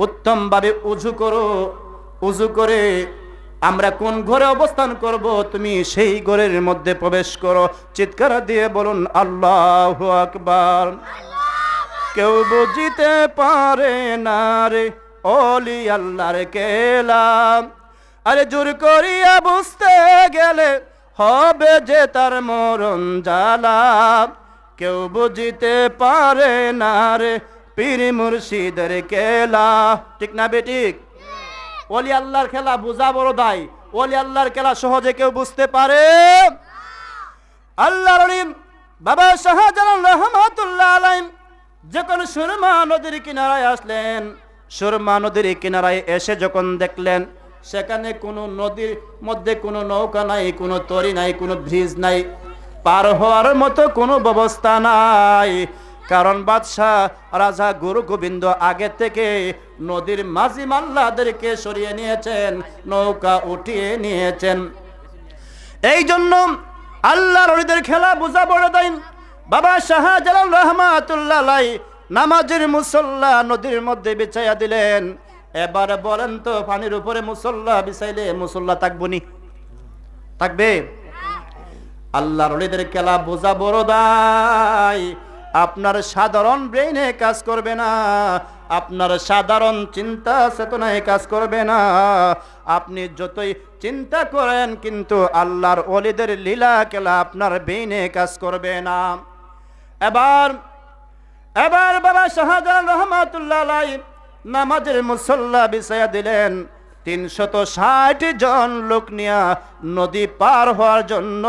উত্তমভাবে উযু করো, উযু করে আমরা কোন ঘরে অবস্থান করব তুমি সেই ঘরের মধ্যে প্রবেশ করো। চিৎকার দিয়ে বলুন আল্লাহু আকবার। কেউ বুঝিতে পারে না রে ওলি আল্লাহর খেলা, আরে জোর করিয়া বুঝতে গেলে হবে যে তার মরণ জ্বালা। কেউ বুঝিতে পারে না রে পীর মুর্শিদের খেলা। ঠিক না বেঠিক? ওলি আল্লাহর খেলা বোঝা বড় দায়। ওলি আল্লাহর খেলা সহজে কেউ বুঝতে পারে? আল্লাহর ওলি বাবা শাহজালাল রহমাতুল্লাহ আলাইহি যখন সুরমা নদীর কিনারায় আসলেন, সুরমা নদীর কিনারায় এসে যখন দেখলেন সেখানে কোনো নদীর মধ্যে কোনো নৌকা নাই, কোনো তরি নাই, কোনো ব্রিজ নাই, পার হওয়ার মতো কোনো ব্যবস্থা নাই। কারণ বাদশাহ রাজা গুরু গোবিন্দ আগে থেকে নদীর মাঝি মাল্লাদেরকে সরিয়ে নিয়েছেন, নৌকা উঠিয়ে নিয়েছেন। এই জন্য আল্লাহর ওলিদের খেলা বোঝা বড় দেয়। বাবা শাহজালাল রহমাতুল্লাহ আলাইহি নামাজের মুসল্লা নদীর মধ্যে বিছাইয়া দিলেন। এবার বলেন তো, পানির উপরে মুসল্লা বিছাইলে মুসল্লা থাকবনি? থাকবে? আল্লাহর ওলিদের খেলা বোঝা বড় দায়। আপনার সাধারণ ব্রেইনে কাজ করবে না, আপনার সাধারণ চিন্তা চেতনায় কাজ করবে না। আপনি যতই চিন্তা করেন কিন্তু আল্লাহর ওলিদের লীলা খেলা আপনার ব্রেইনে কাজ করবে না। এবার বাবা শাহজালাল রহমাতুল্লাহ আলাইহি নামাজের মুসল্লা বিছাইয়া দিলেন। 360 জন লোক নিয়া নদী পার হওয়ার জন্য